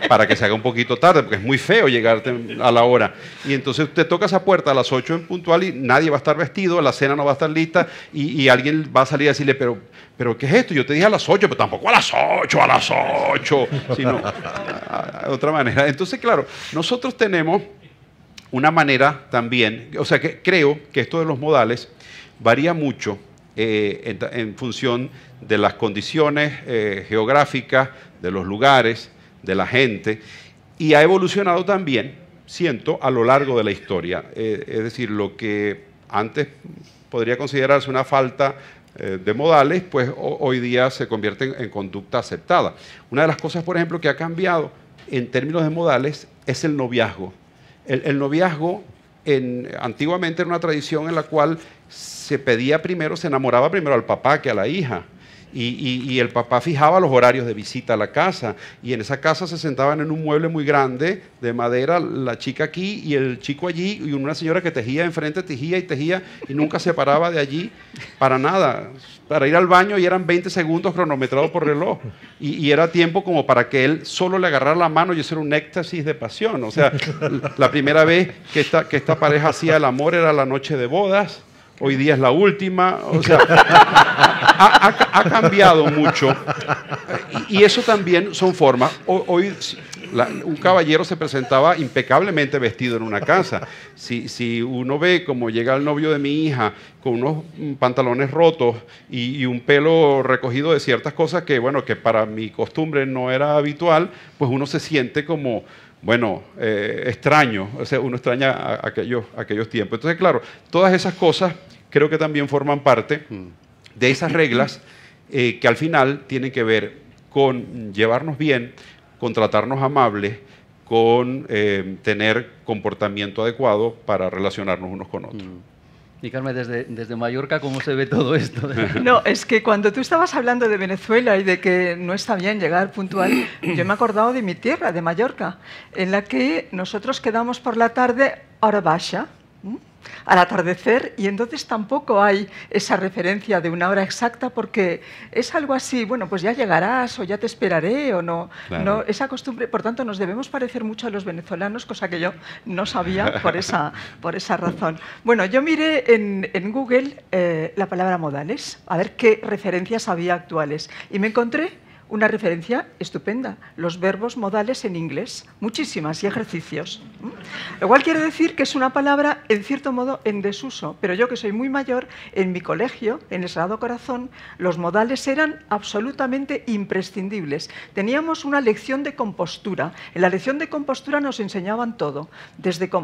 para que se haga un poquito tarde, porque es muy feo llegar a la hora. Y entonces usted toca esa puerta a las 8 en puntual y nadie va a estar vestido, la cena no va a estar lista, y alguien va a salir a decirle: pero ¿qué es esto? Yo te dije a las 8, pero tampoco a las 8, sino de otra manera. Entonces, claro, nosotros tenemos una manera también, o sea, que creo que esto de los modales varía mucho en función de las condiciones geográficas, de los lugares, de la gente, y ha evolucionado también, siento, a lo largo de la historia. Es decir, lo que antes podría considerarse una falta de modales, pues hoy día se convierten en conducta aceptada. Una de las cosas, por ejemplo, que ha cambiado en términos de modales es el noviazgo. El noviazgo antiguamente era una tradición en la cual se enamoraba primero al papá que a la hija. Y el papá fijaba los horarios de visita a la casa, y en esa casa se sentaban en un mueble muy grande de madera, la chica aquí y el chico allí, y una señora que tejía enfrente, tejía y nunca se paraba de allí para nada, para ir al baño, y eran 20 segundos cronometrados por reloj, y era tiempo como para que él solo le agarrara la mano, y eso era un éxtasis de pasión. O sea, la primera vez que esta pareja hacía el amor era la noche de bodas. Hoy día es la última, o sea, ha cambiado mucho, y eso también son formas. Hoy un caballero se presentaba impecablemente vestido en una casa. Si uno ve cómo llega el novio de mi hija con unos pantalones rotos y un pelo recogido de ciertas cosas que, bueno, que para mi costumbre no era habitual, pues uno se siente como... bueno, extraño, o sea, uno extraña aquellos tiempos. Entonces, claro, todas esas cosas creo que también forman parte de esas reglas que al final tienen que ver con llevarnos bien, con tratarnos amables, con tener comportamiento adecuado para relacionarnos unos con otros. Y Carmen, desde Mallorca, ¿cómo se ve todo esto? No, es que cuando tú estabas hablando de Venezuela y de que no está bien llegar puntual, yo me he acordado de mi tierra, de Mallorca, en la que nosotros quedamos por la tarde a hora baja, al atardecer, y entonces tampoco hay esa referencia de una hora exacta, porque es algo así, bueno, pues ya llegarás o ya te esperaré o no. Claro. No, esa costumbre, por tanto, nos debemos parecer mucho a los venezolanos, cosa que yo no sabía por esa razón. Bueno, yo miré en Google la palabra modales, a ver qué referencias había actuales, y me encontré una referencia estupenda, los verbos modales en inglés, muchísimas, y ejercicios. Lo cual quiere decir que es una palabra, en cierto modo, en desuso. Pero yo, que soy muy mayor, en mi colegio, en el Sagrado Corazón, los modales eran absolutamente imprescindibles. Teníamos una lección de compostura. En la lección de compostura nos enseñaban todo.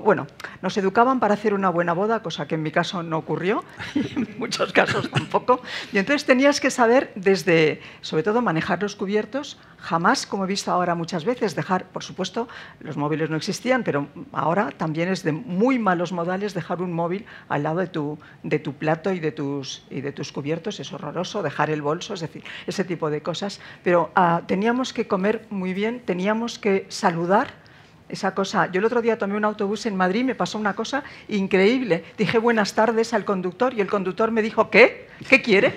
Bueno, nos educaban para hacer una buena boda, cosa que en mi caso no ocurrió, y en muchos casos tampoco. Y entonces tenías que saber desde, sobre todo, manejar los cubiertos, jamás, como he visto ahora muchas veces, dejar, por supuesto, los móviles no existían, pero ahora también es de muy malos modales dejar un móvil al lado de tu plato y de tus cubiertos, es horroroso, dejar el bolso, es decir, ese tipo de cosas. Pero teníamos que comer muy bien, teníamos que saludar. Esa cosa, yo el otro día tomé un autobús en Madrid y me pasó una cosa increíble. Dije buenas tardes al conductor y el conductor me dijo, ¿qué? ¿Qué quiere?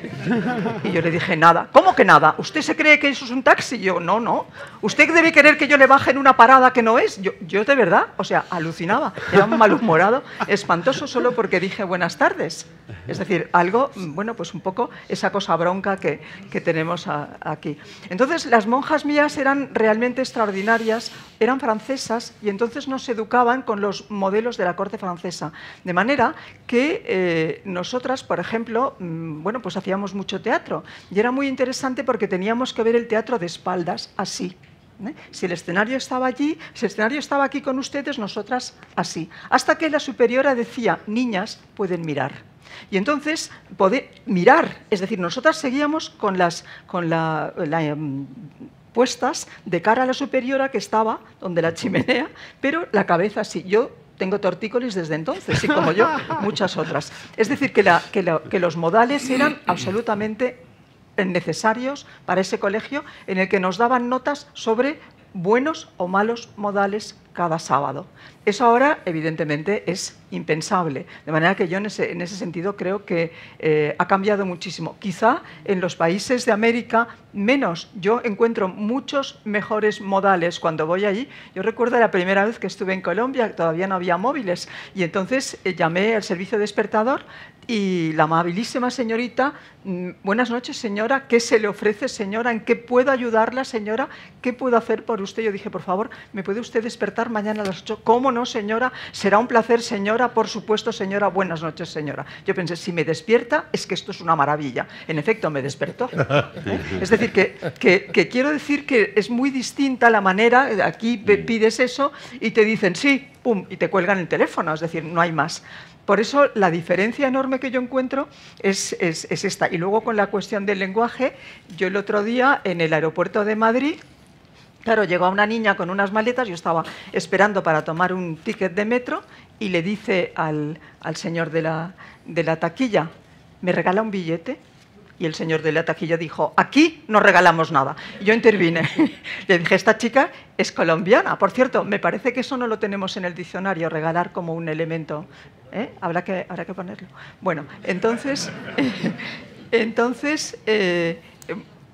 Y yo le dije, nada. ¿Cómo que nada? ¿Usted se cree que eso es un taxi? Yo, no. ¿Usted debe querer que yo le baje en una parada que no es? Yo de verdad, o sea, alucinaba. Era un malhumorado espantoso solo porque dije buenas tardes. Es decir, algo, bueno, pues un poco esa cosa bronca que tenemos aquí. Entonces, las monjas mías eran realmente extraordinarias, eran francesas, y entonces nos educaban con los modelos de la corte francesa. De manera que nosotras, por ejemplo, bueno, pues hacíamos mucho teatro. Y era muy interesante porque teníamos que ver el teatro de espaldas, así. Si el escenario estaba allí, si el escenario estaba aquí con ustedes, nosotras así. Hasta que la superiora decía, niñas, pueden mirar. Y entonces, poder mirar, es decir, nosotras seguíamos con puestas de cara a la superiora que estaba donde la chimenea, pero la cabeza así. Yo tengo tortícolis desde entonces, y como yo, muchas otras. Es decir, que los modales eran absolutamente necesarios para ese colegio en el que nos daban notas sobre buenos o malos modales cada sábado. Eso ahora, evidentemente, es impensable. De manera que yo en ese sentido creo que ha cambiado muchísimo. Quizá en los países de América menos. Yo encuentro muchos mejores modales cuando voy allí. Yo recuerdo la primera vez que estuve en Colombia, todavía no había móviles, y entonces llamé al servicio despertador y la amabilísima señorita, buenas noches señora, ¿qué se le ofrece señora? ¿En qué puedo ayudarla señora? ¿Qué puedo hacer por usted? Yo dije, por favor, ¿me puede usted despertar mañana a las 8? ¿Cómo no señora? Será un placer señora, por supuesto señora, buenas noches señora. Yo pensé, si me despierta es que esto es una maravilla. En efecto, me despertó. Es decir, que quiero decir que es muy distinta la manera, aquí pides eso y te dicen sí, pum, y te cuelgan el teléfono, es decir, no hay más. Por eso la diferencia enorme que yo encuentro es esta. Y luego con la cuestión del lenguaje, yo el otro día en el aeropuerto de Madrid, claro, llegó una niña con unas maletas, yo estaba esperando para tomar un ticket de metro y le dice al señor de la taquilla, ¿me regala un billete? Y el señor de la taquilla dijo, aquí no regalamos nada. Y yo intervine. Le dije, esta chica es colombiana. Por cierto, me parece que eso no lo tenemos en el diccionario, regalar como un elemento. Habrá que ponerlo. Bueno, entonces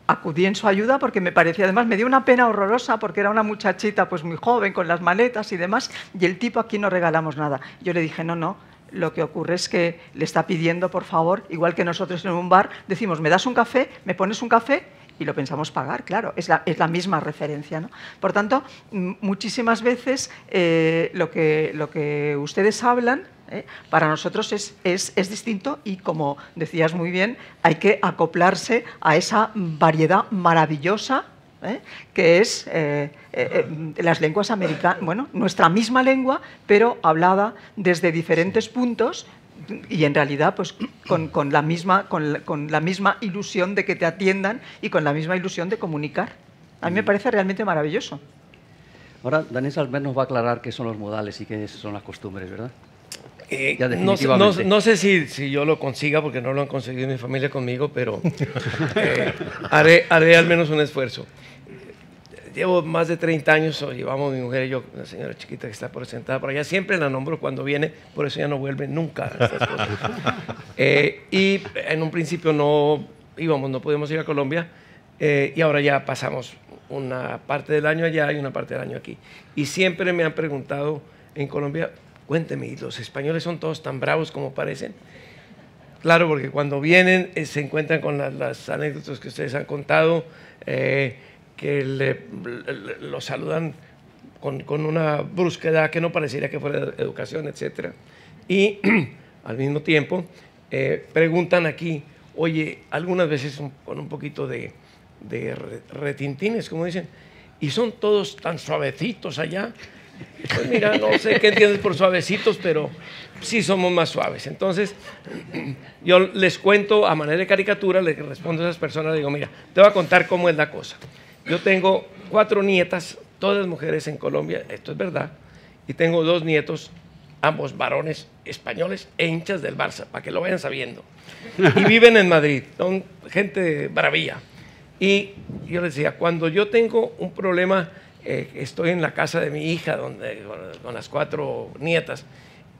acudí en su ayuda porque me parecía, además me dio una pena horrorosa porque era una muchachita pues muy joven con las maletas y demás, y el tipo, aquí no regalamos nada. Yo le dije, no. Lo que ocurre es que le está pidiendo, por favor, igual que nosotros en un bar, decimos, ¿me das un café? ¿Me pones un café? Y lo pensamos pagar, claro, es la misma referencia, ¿no? Por tanto, muchísimas veces lo que ustedes hablan, para nosotros es distinto y, como decías muy bien, hay que acoplarse a esa variedad maravillosa que es las lenguas americanas, bueno, nuestra misma lengua, pero hablada desde diferentes puntos y en realidad pues con la misma ilusión de que te atiendan y con la misma ilusión de comunicar. A mí me parece realmente maravilloso. Ahora, Daniel Salmer nos va a aclarar qué son los modales y qué son las costumbres, ¿verdad? No sé si yo lo consiga, porque no lo han conseguido mi familia conmigo, pero haré al menos un esfuerzo. Llevo más de 30 años, llevamos mi mujer y yo, una señora chiquita que está por sentada por allá, siempre la nombro cuando viene, por eso ya no vuelve nunca a estas cosas. Y en un principio no podíamos ir a Colombia, y ahora ya pasamos una parte del año allá y una parte del año aquí. Y siempre me han preguntado en Colombia, cuénteme, ¿los españoles son todos tan bravos como parecen? Claro, porque cuando vienen se encuentran con las anécdotas que ustedes han contado, que lo saludan con una brusquedad que no pareciera que fuera de educación, etc. Y al mismo tiempo preguntan aquí, oye, algunas veces con un poquito de retintines, como dicen, y son todos tan suavecitos allá. Pues mira, no sé qué entiendes por suavecitos, pero sí somos más suaves. Entonces, yo les cuento a manera de caricatura, les respondo a esas personas, digo, mira, te voy a contar cómo es la cosa. Yo tengo 4 nietas, todas mujeres en Colombia, esto es verdad, y tengo 2 nietos, ambos varones españoles e hinchas del Barça, para que lo vayan sabiendo. Y viven en Madrid, son gente bravía. Y yo les decía, cuando yo tengo un problema, estoy en la casa de mi hija con las 4 nietas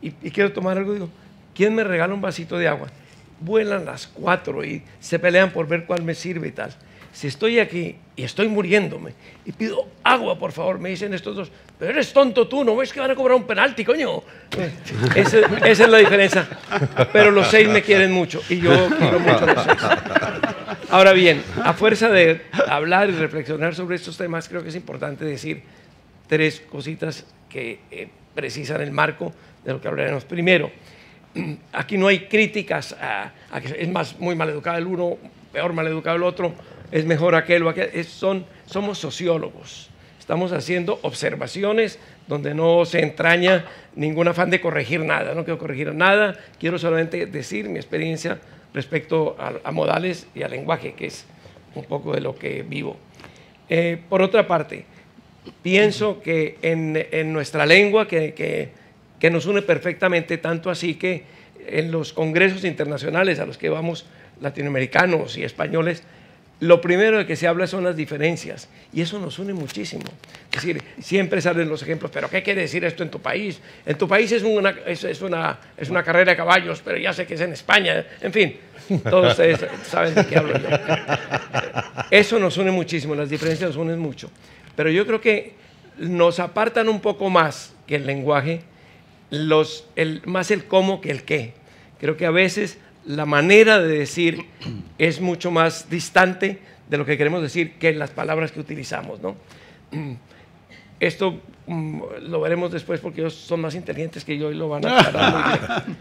y quiero tomar algo, digo, ¿quién me regala un vasito de agua? Vuelan las 4 y se pelean por ver cuál me sirve y tal. Si estoy aquí y estoy muriéndome y pido agua, por favor, me dicen estos dos, pero eres tonto tú, ¿no ves que van a cobrar un penalti, coño? Esa es la diferencia. Pero los 6 me quieren mucho y yo quiero mucho a los 6. Ahora bien, a fuerza de hablar y reflexionar sobre estos temas, creo que es importante decir 3 cositas que precisan el marco de lo que hablaremos. Primero, aquí no hay críticas a que es muy mal educado el uno, peor mal educado el otro, es mejor aquel o aquel. Somos sociólogos. Estamos haciendo observaciones donde no se entraña ningún afán de corregir nada. No quiero corregir nada, quiero solamente decir mi experiencia respecto a modales y al lenguaje, que es un poco de lo que vivo. Por otra parte, pienso que en nuestra lengua, que nos une perfectamente, tanto así que en los congresos internacionales a los que vamos, latinoamericanos y españoles, lo primero de que se habla son las diferencias, y eso nos une muchísimo. Es decir, siempre salen los ejemplos, pero ¿qué quiere decir esto en tu país? En tu país es una carrera de caballos, pero ya sé que es en España. En fin, todos ustedes saben de qué hablo yo. Eso nos une muchísimo, las diferencias nos unen mucho. Pero yo creo que nos apartan un poco más que el lenguaje, más el cómo que el qué. Creo que a veces la manera de decir es mucho más distante de lo que queremos decir que las palabras que utilizamos, ¿no? Esto lo veremos después porque ellos son más inteligentes que yo y lo van a aclarar muy bien.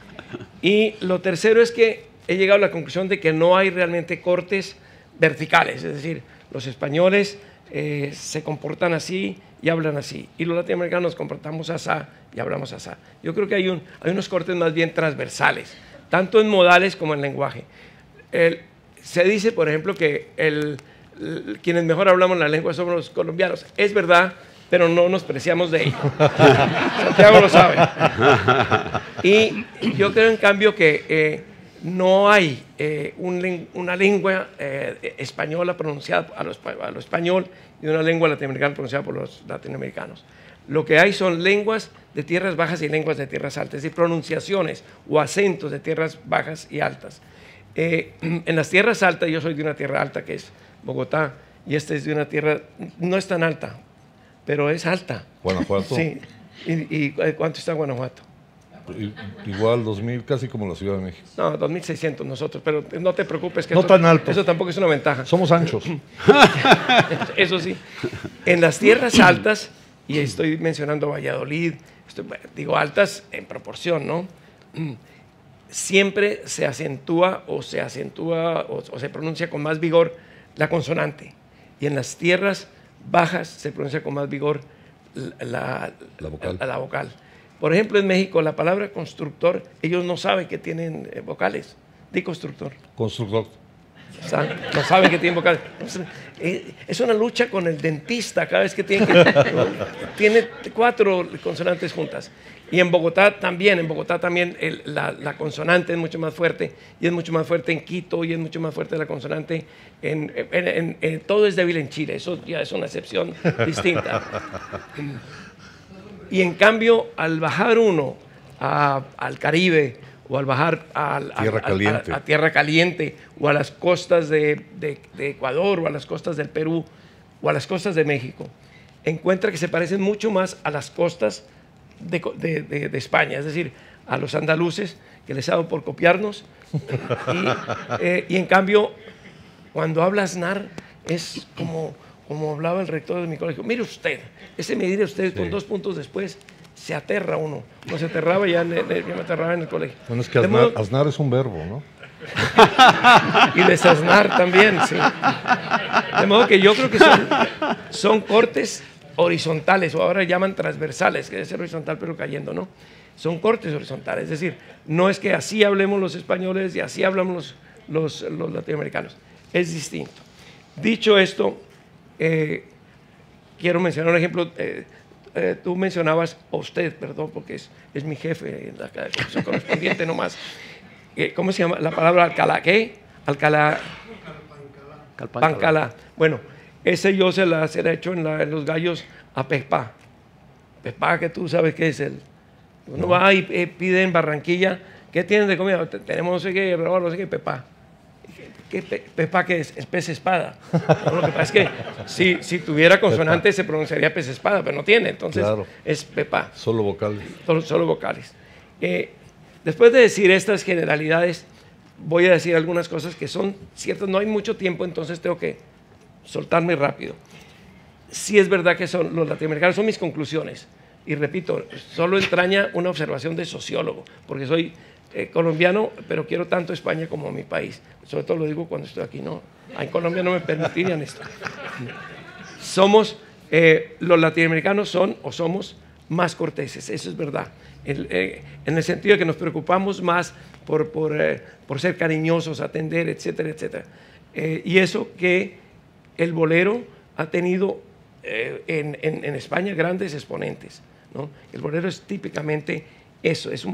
Y lo tercero es que he llegado a la conclusión de que no hay realmente cortes verticales, es decir, los españoles se comportan así y hablan así. Y los latinoamericanos nos comportamos asá y hablamos asá. Yo creo que hay unos cortes más bien transversales, tanto en modales como en lenguaje. Se dice, por ejemplo, que quienes mejor hablamos la lengua somos los colombianos. Es verdad, pero no nos preciamos de ello. Santiago lo sabe. Y yo creo, en cambio, que no hay una lengua española pronunciada a lo español y una lengua latinoamericana pronunciada por los latinoamericanos. Lo que hay son lenguas de tierras bajas y lenguas de tierras altas, es decir, pronunciaciones o acentos de tierras bajas y altas. En las tierras altas, yo soy de una tierra alta que es Bogotá, y esta es de una tierra, no es tan alta, pero es alta. ¿Guanajuato? Sí. ¿Y cuánto está Guanajuato? Igual 2.000, casi como la Ciudad de México. No, 2.600 nosotros, pero no te preocupes que no tan alto. Eso tampoco es una ventaja. Somos anchos. Eso sí. En las tierras altas, y estoy mencionando Valladolid, digo altas en proporción, ¿no? Siempre se acentúa o se pronuncia con más vigor la consonante. Y en las tierras bajas se pronuncia con más vigor la vocal. Por ejemplo, en México, la palabra constructor, ellos no saben que tienen vocales. Di constructor. Constructor. No saben que tienen vocales. Es una lucha con el dentista cada vez que tiene 4 consonantes juntas. Y en Bogotá también la consonante es mucho más fuerte, y es mucho más fuerte en Quito, y es mucho más fuerte la consonante todo es débil en Chile, eso ya es una excepción distinta. Y en cambio, al bajar uno al Caribe, o al bajar a Tierra Caliente, o a las costas de Ecuador, o a las costas del Perú, o a las costas de México, encuentra que se parecen mucho más a las costas de España, es decir, a los andaluces, que les ha dado por copiarnos. Y en cambio, cuando habla Aznar, es como hablaba el rector de mi colegio. Mire usted, ese medir usted con 2 puntos después, se aterra uno. No se aterraba, ya me aterraba en el colegio. Bueno, es que aznar es un verbo, ¿no? Y desaznar también, sí. De modo que yo creo que son cortes horizontales, o ahora llaman transversales, que debe ser horizontal pero cayendo, ¿no? Son cortes horizontales, es decir, no es que así hablemos los españoles y así hablamos los latinoamericanos, es distinto. Dicho esto, quiero mencionar un ejemplo. Tú mencionabas, usted, perdón, porque es mi jefe, la comisión correspondiente nomás. ¿Cómo se llama la palabra Alcalá? ¿Qué? Pancalá. Bueno, ese yo se la he hecho en los gallos a Pepá. Pepá, que tú sabes qué es uno va y pide en Barranquilla, ¿qué tienen de comida? Tenemos no sé qué, no sé qué, Pepá. ¿Pepá qué es? Es pez espada. No, lo que pasa es que si tuviera consonante se pronunciaría pez espada, pero no tiene, entonces claro, es Pepá. Solo vocales. Solo vocales. Después de decir estas generalidades, voy a decir algunas cosas que son ciertas. No hay mucho tiempo, entonces tengo que soltarme rápido. Sí es verdad que los latinoamericanos, son mis conclusiones. Y repito, solo entraña una observación de sociólogo, porque soy colombiano, pero quiero tanto España como mi país. Sobre todo lo digo cuando estoy aquí, ¿no? En Colombia no me permitirían esto. Los latinoamericanos somos más corteses, eso es verdad. En el sentido de que nos preocupamos más por ser cariñosos, atender, etcétera, etcétera. Y eso que el bolero ha tenido en España grandes exponentes, ¿no? El bolero es típicamente eso, es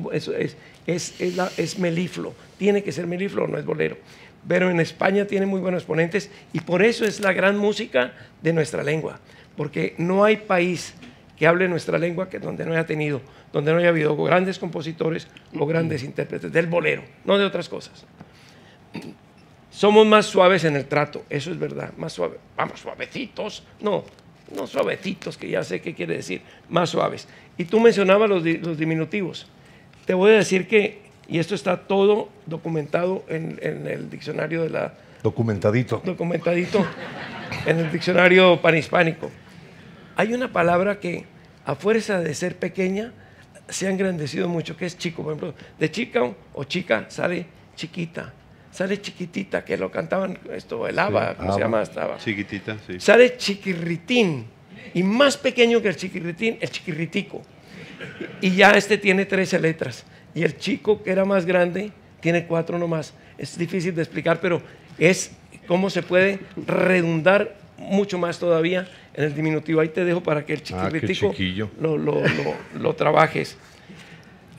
melifluo, tiene que ser melifluo, no es bolero. Pero en España tiene muy buenos exponentes, y por eso es la gran música de nuestra lengua, porque no hay país que hable nuestra lengua donde no haya habido grandes compositores o grandes intérpretes del bolero, no de otras cosas. Somos más suaves en el trato, eso es verdad, más suaves, vamos, suavecitos, no suavecitos, que ya sé qué quiere decir, más suaves. Y tú mencionabas los diminutivos. Te voy a decir que, y esto está todo documentado en el diccionario de la... Documentadito en el diccionario panhispánico. Hay una palabra que, a fuerza de ser pequeña, se ha engrandecido mucho, que es chico. Por ejemplo, de chica o chica sale chiquita, sale chiquitita, que lo cantaban el ABBA, ¿cómo se llama? Estaba. Chiquitita, sí. Sale chiquirritín, y más pequeño que el chiquirritín, el chiquirritico. Y ya este tiene 13 letras. Y el chico, que era más grande, tiene 4 nomás. Es difícil de explicar, pero es cómo se puede redundar mucho más todavía en el diminutivo. Ahí te dejo para que el chiquirritico lo trabajes.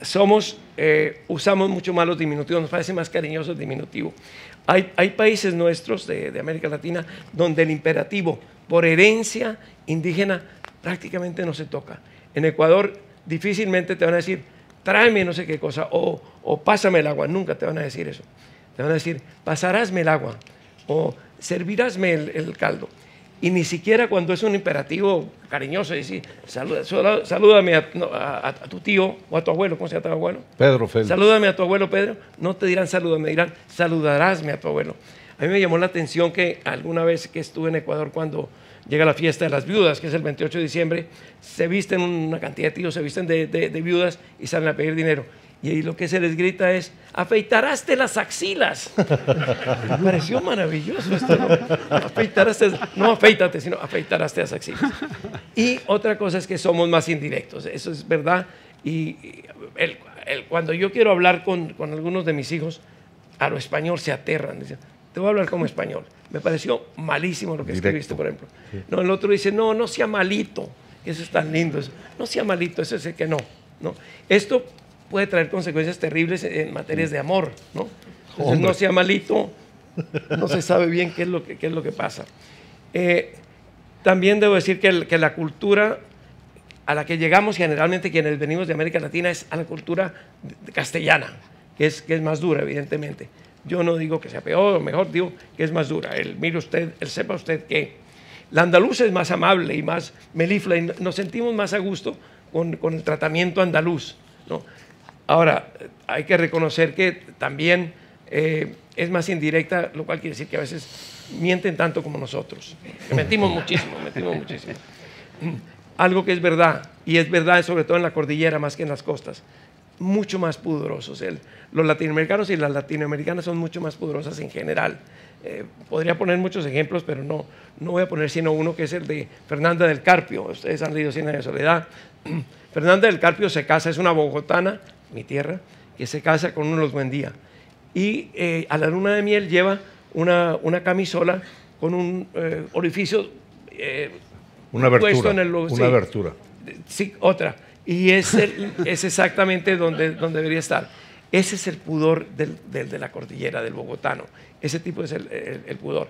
Usamos mucho más los diminutivos, nos parece más cariñoso el diminutivo. Hay países nuestros de América Latina donde el imperativo por herencia indígena prácticamente no se toca. En Ecuador difícilmente te van a decir tráeme no sé qué cosa o pásame el agua, nunca te van a decir eso. Te van a decir pasarásme el agua o servirásme el caldo. Y ni siquiera cuando es un imperativo cariñoso, decir, salúdame a tu tío o a tu abuelo, ¿cómo se llama tu abuelo? Pedro Félix. Salúdame a tu abuelo Pedro, no te dirán salúdame, dirán saludarásme a tu abuelo. A mí me llamó la atención que alguna vez que estuve en Ecuador, cuando llega la fiesta de las viudas, que es el 28 de diciembre, se visten una cantidad de tíos, se visten de viudas y salen a pedir dinero. Y ahí lo que se les grita es, afeitaraste las axilas. Me pareció maravilloso esto, ¿no? Afeitaraste, no afeítate, sino afeitaraste las axilas. Y otra cosa es que somos más indirectos, eso es verdad. Y cuando yo quiero hablar con algunos de mis hijos, a lo español se aterran, dicen, te voy a hablar como español. Me pareció malísimo lo que escribiste, por ejemplo. Sí. No, el otro dice, no sea malito, eso es tan lindo. Eso. No sea malito, eso es el que no. Esto puede traer consecuencias terribles en materias de amor, ¿no? Entonces, no sea malito, no se sabe bien qué es lo que pasa. También debo decir que la cultura a la que llegamos generalmente quienes venimos de América Latina es a la cultura castellana, que es más dura, evidentemente. Yo no digo que sea peor o mejor, digo que es más dura. Mire usted, sepa usted que la andaluza es más amable y más meliflua y nos sentimos más a gusto con el tratamiento andaluz, ¿no? Ahora, hay que reconocer que también es más indirecta, lo cual quiere decir que a veces mienten tanto como nosotros. Mentimos muchísimo. Algo que es verdad, y es verdad sobre todo en la cordillera más que en las costas, mucho más pudorosos. Los latinoamericanos y las latinoamericanas son mucho más pudorosas en general. Podría poner muchos ejemplos, pero no voy a poner sino uno que es el de Fernanda del Carpio. Ustedes han leído Cien años de soledad. Fernanda del Carpio se casa, es una bogotana, mi tierra, que se casa con uno de los Buendía. Y a la luna de miel lleva una camisola con un orificio una abertura, puesto en una abertura. Sí, otra. Y es exactamente donde debería estar. Ese es el pudor de la cordillera, del bogotano. Ese tipo es el pudor.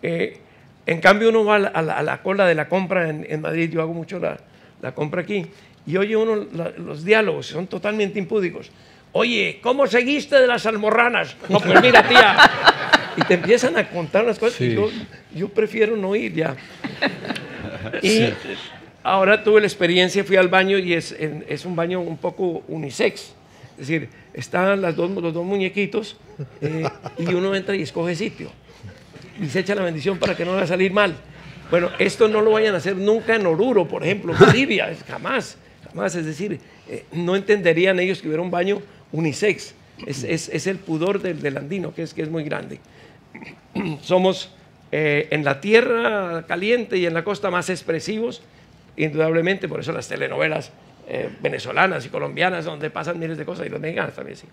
En cambio, uno va a la cola de la compra en Madrid. Yo hago mucho la compra aquí. Y oye uno los diálogos, son totalmente impúdicos. Oye, ¿cómo seguiste de las almorranas? No, pues mira, tía. Y te empiezan a contar unas cosas. Sí. Y yo prefiero no ir ya. Y ahora tuve la experiencia, fui al baño y es un baño un poco unisex. Es decir, están los dos muñequitos y uno entra y escoge sitio. Y se echa la bendición para que no vaya a salir mal. Bueno, esto no lo vayan a hacer nunca en Oruro, por ejemplo, Bolivia, jamás. Es decir, no entenderían ellos que hubiera un baño unisex. Es el pudor del andino, que es muy grande. Somos en la tierra caliente y en la costa más expresivos, indudablemente, por eso las telenovelas venezolanas y colombianas, donde pasan miles de cosas, y los mexicanos también sí.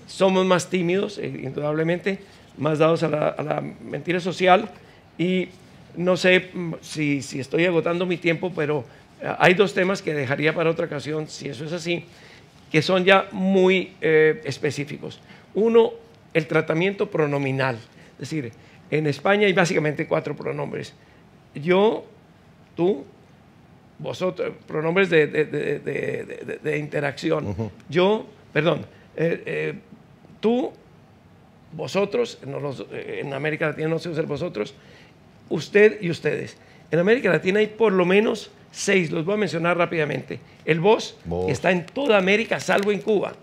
Somos más tímidos, indudablemente, más dados a la mentira social, y no sé si estoy agotando mi tiempo, pero hay dos temas que dejaría para otra ocasión, si eso es así, que son ya muy específicos. Uno, el tratamiento pronominal. Es decir, en España hay básicamente 4 pronombres. Yo, tú, vosotros, pronombres de interacción. Yo, perdón, tú, vosotros, en América Latina no se usa el vosotros, usted y ustedes. En América Latina hay por lo menos 6, los voy a mencionar rápidamente. El vos, que está en toda América, salvo en Cuba.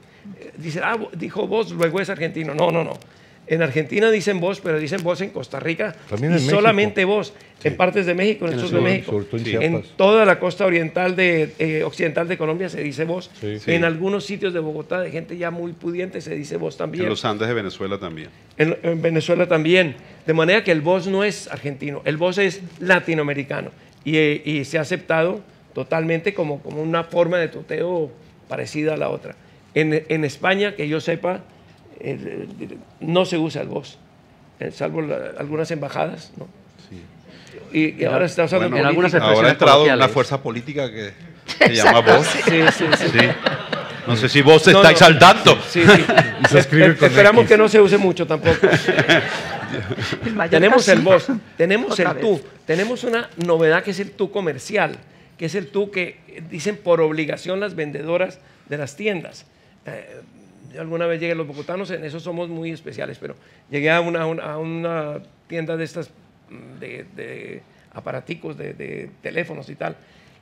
Dijo vos, luego es argentino. No. En Argentina dicen vos, pero dicen vos en Costa Rica. También en México. Solamente vos. Sí. En partes de México, en el sur de México. En toda la costa oriental occidental de Colombia se dice vos. Sí. En algunos sitios de Bogotá, de gente ya muy pudiente, se dice vos también. En los Andes de Venezuela también. En Venezuela también. De manera que el vos no es argentino, el vos es latinoamericano. y se ha aceptado totalmente como una forma de tuteo parecida a la otra. En España, que yo sepa, no se usa el vos, salvo algunas embajadas, ¿no? Sí. Y ahora se está usando en algunas Ahora ha entrado una coloquiales. fuerza política que se llama vos. Sí. No sé si vos estáis al tanto. Sí. Y se escribe con Esperamos X. que no se use mucho tampoco. En Mallorca Tenemos el sí. vos, tenemos Otra el vez. tú, tenemos una novedad que es el tú comercial, que es el tú que dicen por obligación las vendedoras de las tiendas. Yo alguna vez llegué, los bogotanos en eso somos muy especiales, pero llegué a una tienda de estas de aparaticos, de teléfonos y tal.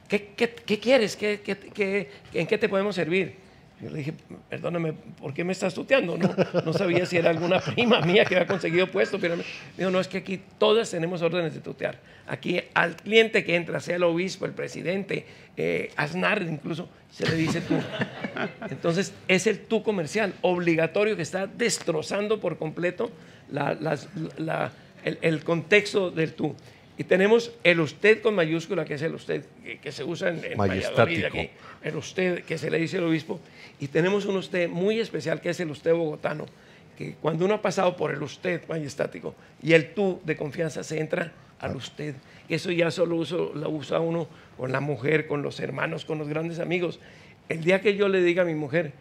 ¿Qué quieres? ¿En qué te podemos servir? Yo le dije, perdóname, ¿por qué me estás tuteando? No sabía si era alguna prima mía que había conseguido puesto, pero me dijo, no, es que aquí todas tenemos órdenes de tutear. Aquí al cliente que entra, sea el obispo, el presidente, Aznar incluso, se le dice tú. Entonces, es el tú comercial obligatorio que está destrozando por completo el contexto del tú. Y tenemos el usted con mayúscula, que es el usted que se usa en Valladolid, aquí, el usted que se le dice al obispo. Y tenemos un usted muy especial, que es el usted bogotano, que cuando uno ha pasado por el usted majestático y el tú de confianza, se entra al usted. Eso ya solo lo usa uno con la mujer, con los hermanos, con los grandes amigos. El día que yo le diga a mi mujer,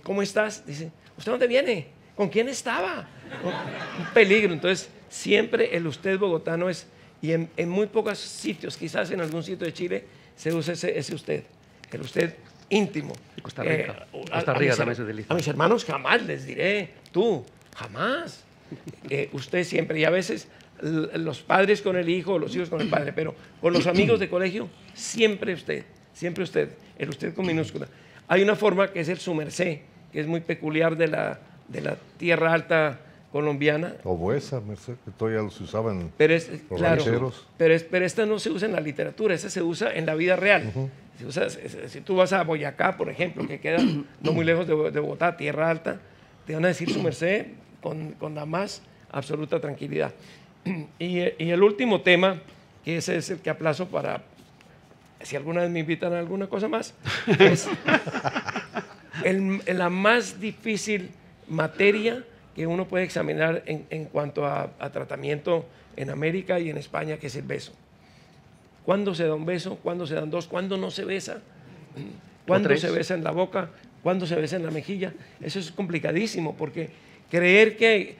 ¿cómo estás? Dice, ¿usted dónde viene? ¿Con quién estaba? Un peligro. Entonces, siempre el usted bogotano es... Y en muy pocos sitios, quizás en algún sitio de Chile, se usa ese usted, el usted íntimo. Costa Rica. Costa Rica también se utiliza. A mis hermanos jamás les diré tú, jamás. Usted siempre, y a veces los padres con el hijo, los hijos con el padre, pero con los amigos de colegio, siempre usted, el usted con minúscula. Hay una forma que es el su merced, que es muy peculiar de la tierra alta colombiana. O Buesa, Merced, que todavía los usaban Pero los claro, rancheros. pero esta no se usa en la literatura, esta se usa en la vida real. Se usa, si tú vas a Boyacá, por ejemplo, que queda no muy lejos de Bogotá, tierra alta, te van a decir su merced con la más absoluta tranquilidad. Y el último tema, que ese es el que aplazo para, si alguna vez me invitan a alguna cosa más, es la más difícil materia que uno puede examinar en cuanto a tratamiento en América y en España, que es el beso. ¿Cuándo se da un beso? ¿Cuándo se dan dos? ¿Cuándo no se besa? ¿Cuándo se besa en la boca? ¿Cuándo se besa en la mejilla? Eso es complicadísimo, porque creer que...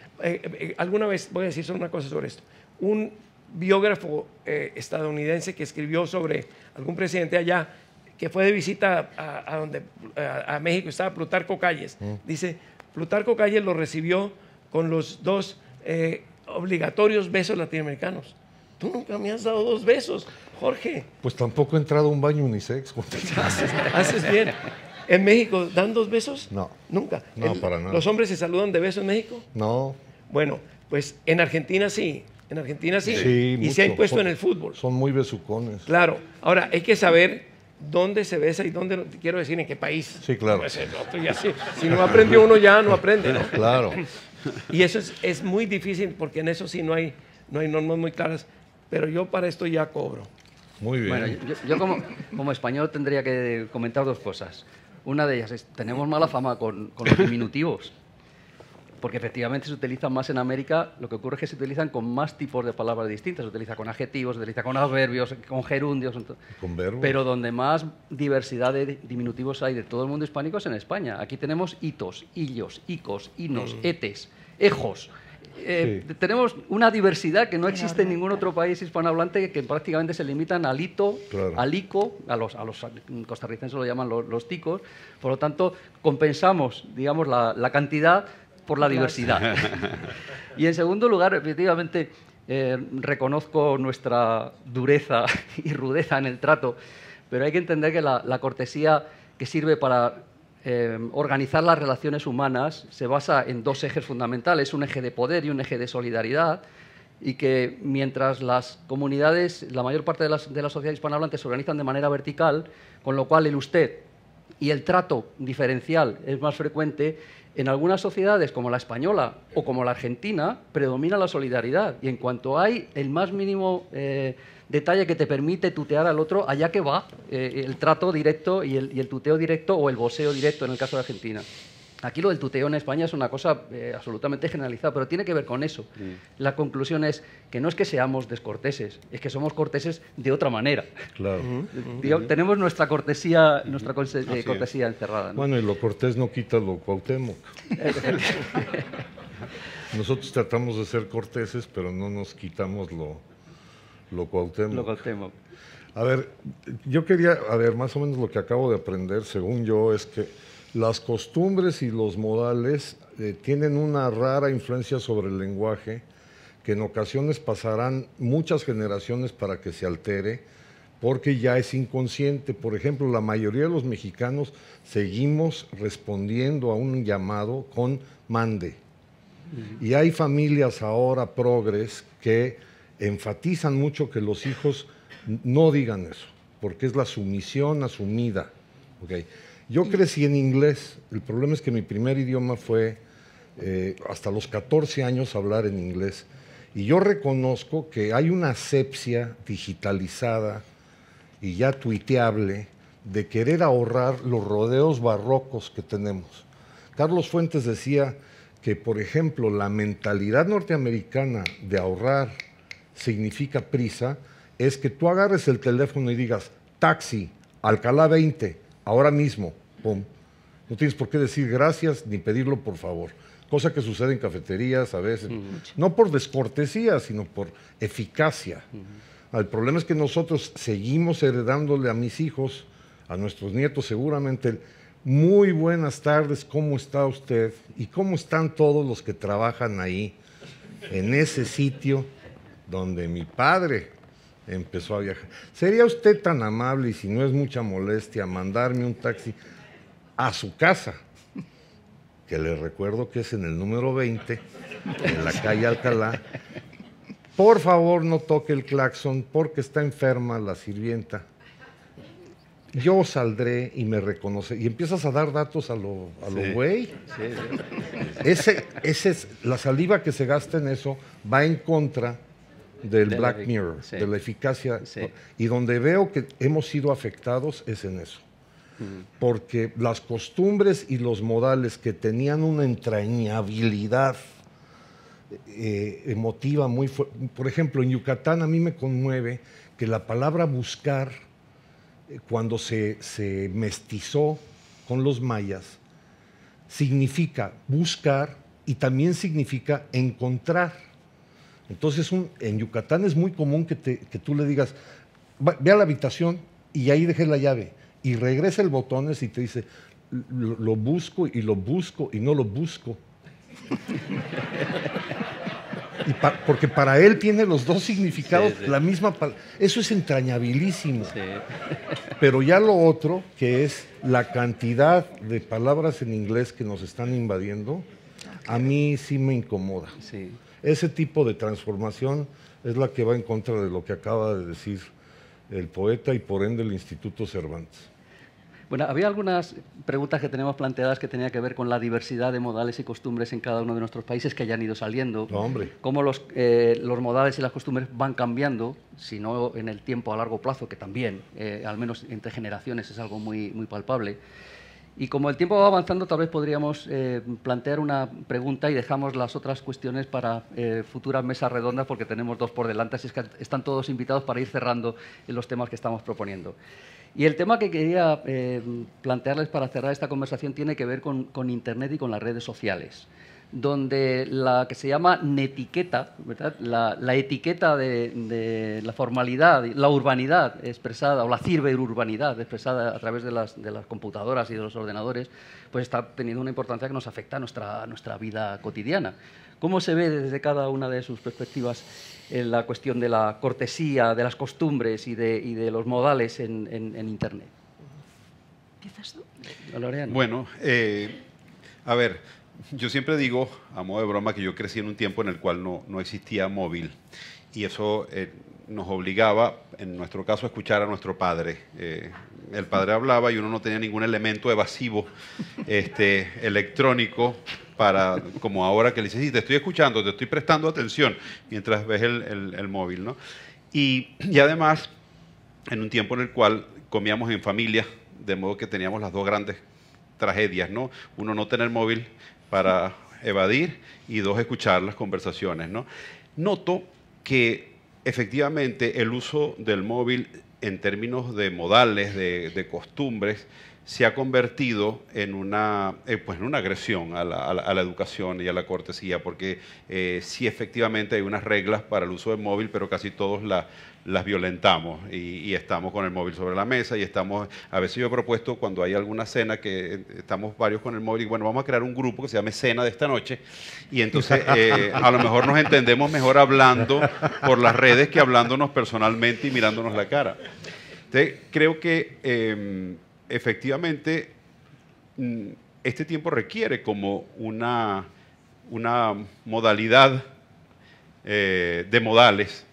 alguna vez voy a decir solo una cosa sobre esto. Un biógrafo estadounidense que escribió sobre algún presidente allá, que fue de visita a México, estaba Plutarco Calles, dice... Plutarco Calles lo recibió con los dos obligatorios besos latinoamericanos. Tú nunca me has dado 2 besos, Jorge. Pues tampoco he entrado a un baño unisex. Haces bien. ¿En México dan 2 besos? No. Nunca. No, para nada. ¿Los hombres se saludan de beso en México? No. Bueno, pues en Argentina sí. En Argentina sí. Sí, y se ha mucho. impuesto en el fútbol. Son muy besucones. Claro. Ahora, hay que saber dónde se besa y dónde, no, quiero decir, en qué país. Sí, claro. Pues, si no aprendió uno ya, no aprende, ¿no? Claro. Y eso es muy difícil, porque en eso sí no hay normas muy claras, pero yo para esto ya cobro. Muy bien. Bueno, yo como español tendría que comentar 2 cosas. Una de ellas es, tenemos mala fama con los diminutivos, porque efectivamente se utilizan más en América. Lo que ocurre es que se utilizan con más tipos de palabras distintas. Se utiliza con adjetivos, se utiliza con adverbios, con gerundios. Con verbos. Pero donde más diversidad de diminutivos hay de todo el mundo hispánico es en España. Aquí tenemos hitos, hillos, icos, hinos, etes, ejos. Tenemos una diversidad que no existe en ningún otro país hispanohablante, que prácticamente se limitan al hito, claro, al ico, a los costarricenses lo llaman los ticos. Por lo tanto, compensamos, digamos, la cantidad por la diversidad. Y en segundo lugar, efectivamente, reconozco nuestra dureza y rudeza en el trato, pero hay que entender que la cortesía que sirve para organizar las relaciones humanas se basa en 2 ejes fundamentales, un eje de poder y un eje de solidaridad, y que mientras las comunidades, la mayor parte de la sociedad hispanohablante se organizan de manera vertical, con lo cual el usted y el trato diferencial es más frecuente, En algunas sociedades, como la española o como la argentina, predomina la solidaridad. Y en cuanto hay el más mínimo detalle que te permite tutear al otro, allá que va el trato directo y el tuteo directo o el voceo directo en el caso de Argentina. Aquí lo del tuteo en España es una cosa absolutamente generalizada, pero tiene que ver con eso. La conclusión es que no es que seamos descorteses, es que somos corteses de otra manera. Claro. Digamos, tenemos nuestra cortesía encerrada, ¿no? Bueno, y lo cortés no quita lo Cuauhtémoc. Nosotros tratamos de ser corteses, pero no nos quitamos lo Cuauhtémoc. Lo Cuauhtémoc. A ver, yo quería, más o menos lo que acabo de aprender, según yo, es que las costumbres y los modales tienen una rara influencia sobre el lenguaje, que en ocasiones pasarán muchas generaciones para que se altere, porque ya es inconsciente. Por ejemplo, la mayoría de los mexicanos seguimos respondiendo a un llamado con mande. Y hay familias ahora progres que enfatizan mucho que los hijos no digan eso, porque es la sumisión asumida. ¿Okay? Yo crecí en inglés. El problema es que mi primer idioma fue hasta los 14 años hablar en inglés. Y yo reconozco que hay una asepsia digitalizada y ya tuiteable de querer ahorrar los rodeos barrocos que tenemos. Carlos Fuentes decía que, por ejemplo, la mentalidad norteamericana de ahorrar significa prisa, es que tú agarres el teléfono y digas, taxi, Alcalá 20, ahora mismo, pum. No tienes por qué decir gracias ni pedirlo por favor. Cosa que sucede en cafeterías a veces. No por descortesía, sino por eficacia. El problema es que nosotros seguimos heredándole a mis hijos, a nuestros nietos seguramente, muy buenas tardes, ¿cómo está usted? ¿Y cómo están todos los que trabajan ahí, en ese sitio donde mi padre empezó a viajar? ¿Sería usted tan amable, y si no es mucha molestia, mandarme un taxi a su casa? Que le recuerdo que es en el número 20, en la calle Alcalá. Por favor, no toque el claxon porque está enferma la sirvienta. Yo saldré y me reconoce. Y empiezas a dar datos a lo güey. Ese es la saliva que se gasta en eso, va en contra del Black Mirror, de la eficacia. Y donde veo que hemos sido afectados es en eso. Porque las costumbres y los modales que tenían una entrañabilidad emotiva muy fuerte. Por ejemplo, en Yucatán a mí me conmueve que la palabra buscar, cuando se mestizó con los mayas, significa buscar y también significa encontrar. Entonces, en Yucatán es muy común que tú le digas, ve a la habitación y ahí dejé la llave, y regresa el botones y te dice, lo busco y no lo busco. Porque para él tiene los dos significados, la misma palabra. Eso es entrañabilísimo. Pero ya lo otro, que es la cantidad de palabras en inglés que nos están invadiendo, a mí sí me incomoda. Ese tipo de transformación es la que va en contra de lo que acaba de decir el poeta y por ende el Instituto Cervantes. Bueno, había algunas preguntas que tenemos planteadas que tenían que ver con la diversidad de modales y costumbres en cada uno de nuestros países que ya han ido saliendo. No, hombre. Cómo los modales y las costumbres van cambiando, si no en el tiempo a largo plazo, que también, al menos entre generaciones, es algo muy, muy palpable. Y como el tiempo va avanzando, tal vez podríamos plantear una pregunta y dejamos las otras cuestiones para futuras mesas redondas, porque tenemos dos por delante, así es que están todos invitados para ir cerrando los temas que estamos proponiendo. Y el tema que quería plantearles para cerrar esta conversación tiene que ver con Internet y con las redes sociales, donde la que se llama netiqueta, ¿verdad? La etiqueta de la formalidad, la urbanidad expresada, o la ciberurbanidad expresada a través de las computadoras y de los ordenadores, pues está teniendo una importancia que nos afecta a nuestra vida cotidiana. ¿Cómo se ve desde cada una de sus perspectivas la cuestión de la cortesía, de las costumbres y de los modales en Internet? ¿Empiezas tú? Bueno, a ver, yo siempre digo, a modo de broma, que yo crecí en un tiempo en el cual no existía móvil. Y eso nos obligaba, en nuestro caso, a escuchar a nuestro padre. El padre hablaba y uno no tenía ningún elemento evasivo electrónico para, como ahora que le dices, sí, te estoy escuchando, te estoy prestando atención mientras ves el móvil, ¿no? Y además, en un tiempo en el cual comíamos en familia, de modo que teníamos las dos grandes tragedias, ¿no? Uno, no tener móvil para evadir, y dos, escuchar las conversaciones, ¿no? Noto que efectivamente el uso del móvil en términos de modales, de costumbres, se ha convertido en una agresión a la educación y a la cortesía, porque sí, efectivamente hay unas reglas para el uso del móvil, pero casi todos las violentamos y estamos con el móvil sobre la mesa y estamos, a veces yo he propuesto cuando hay alguna cena que estamos varios con el móvil y bueno, vamos a crear un grupo que se llame Cena de esta noche y entonces a lo mejor nos entendemos mejor hablando por las redes que hablándonos personalmente y mirándonos la cara. Entonces, creo que efectivamente este tiempo requiere como una modalidad de modales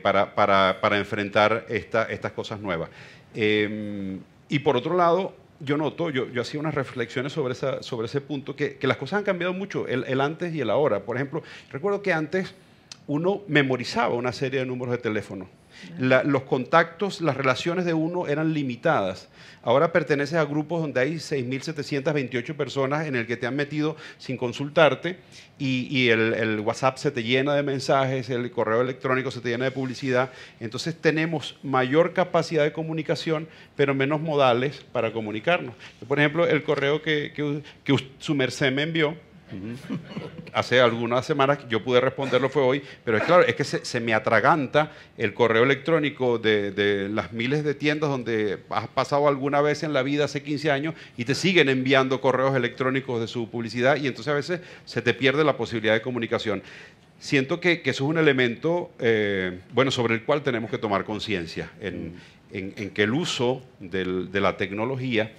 para enfrentar estas cosas nuevas. Y por otro lado, yo noto, yo hacía unas reflexiones sobre ese punto, que las cosas han cambiado mucho, el antes y el ahora. Por ejemplo, recuerdo que antes uno memorizaba una serie de números de teléfono. Los contactos, las relaciones de uno eran limitadas. Ahora perteneces a grupos donde hay 6.728 personas en el que te han metido sin consultarte y el WhatsApp se te llena de mensajes, el correo electrónico se te llena de publicidad. Entonces tenemos mayor capacidad de comunicación, pero menos modales para comunicarnos. Por ejemplo, el correo que su merced me envió, hace algunas semanas, yo pude responderlo, fue hoy, pero es claro, es que se me atraganta el correo electrónico de las miles de tiendas donde has pasado alguna vez en la vida hace 15 años y te siguen enviando correos electrónicos de su publicidad y entonces a veces se te pierde la posibilidad de comunicación. Siento que eso es un elemento sobre el cual tenemos que tomar conciencia, en que el uso de la tecnología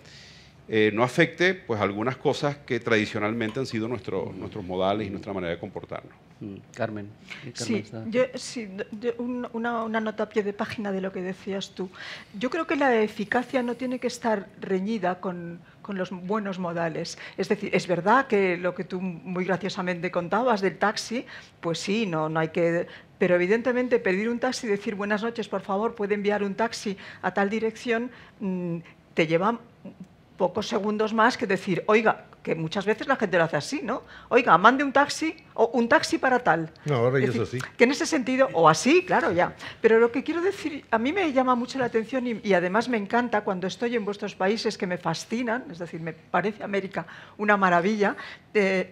no afecte pues algunas cosas que tradicionalmente han sido nuestros modales y nuestra manera de comportarnos. Carmen. Sí, una nota a pie de página de lo que decías tú. Yo creo que la eficacia no tiene que estar reñida con los buenos modales. Es decir, es verdad que lo que tú muy graciosamente contabas del taxi, pues sí, no hay que... Pero evidentemente pedir un taxi y decir buenas noches, por favor, puede enviar un taxi a tal dirección, te lleva pocos segundos más que decir, oiga, que muchas veces la gente lo hace así, ¿no? Oiga, mande un taxi o un taxi para tal. No, ahora ya es es decir, así. Que en ese sentido, o así, claro, ya. Pero lo que quiero decir, a mí me llama mucho la atención y además me encanta cuando estoy en vuestros países que me fascinan, es decir, me parece América una maravilla,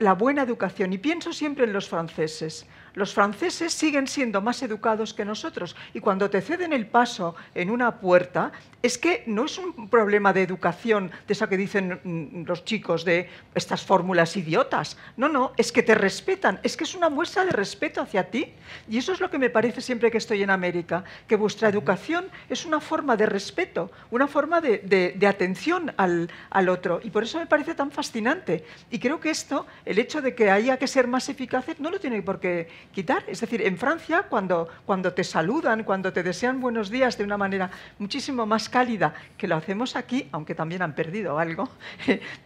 la buena educación. Y pienso siempre en los franceses. Los franceses siguen siendo más educados que nosotros y cuando te ceden el paso en una puerta, es que no es un problema de educación, de esa que dicen los chicos, de estas fórmulas idiotas. No, es que te respetan, es que es una muestra de respeto hacia ti. Y eso es lo que me parece siempre que estoy en América, que vuestra educación es una forma de respeto, una forma de atención al otro. Y por eso me parece tan fascinante. Y creo que esto, el hecho de que haya que ser más eficaces, no lo tiene por qué quitar. Es decir, en Francia, cuando te saludan, cuando te desean buenos días de una manera muchísimo más cálida que lo hacemos aquí, aunque también han perdido algo,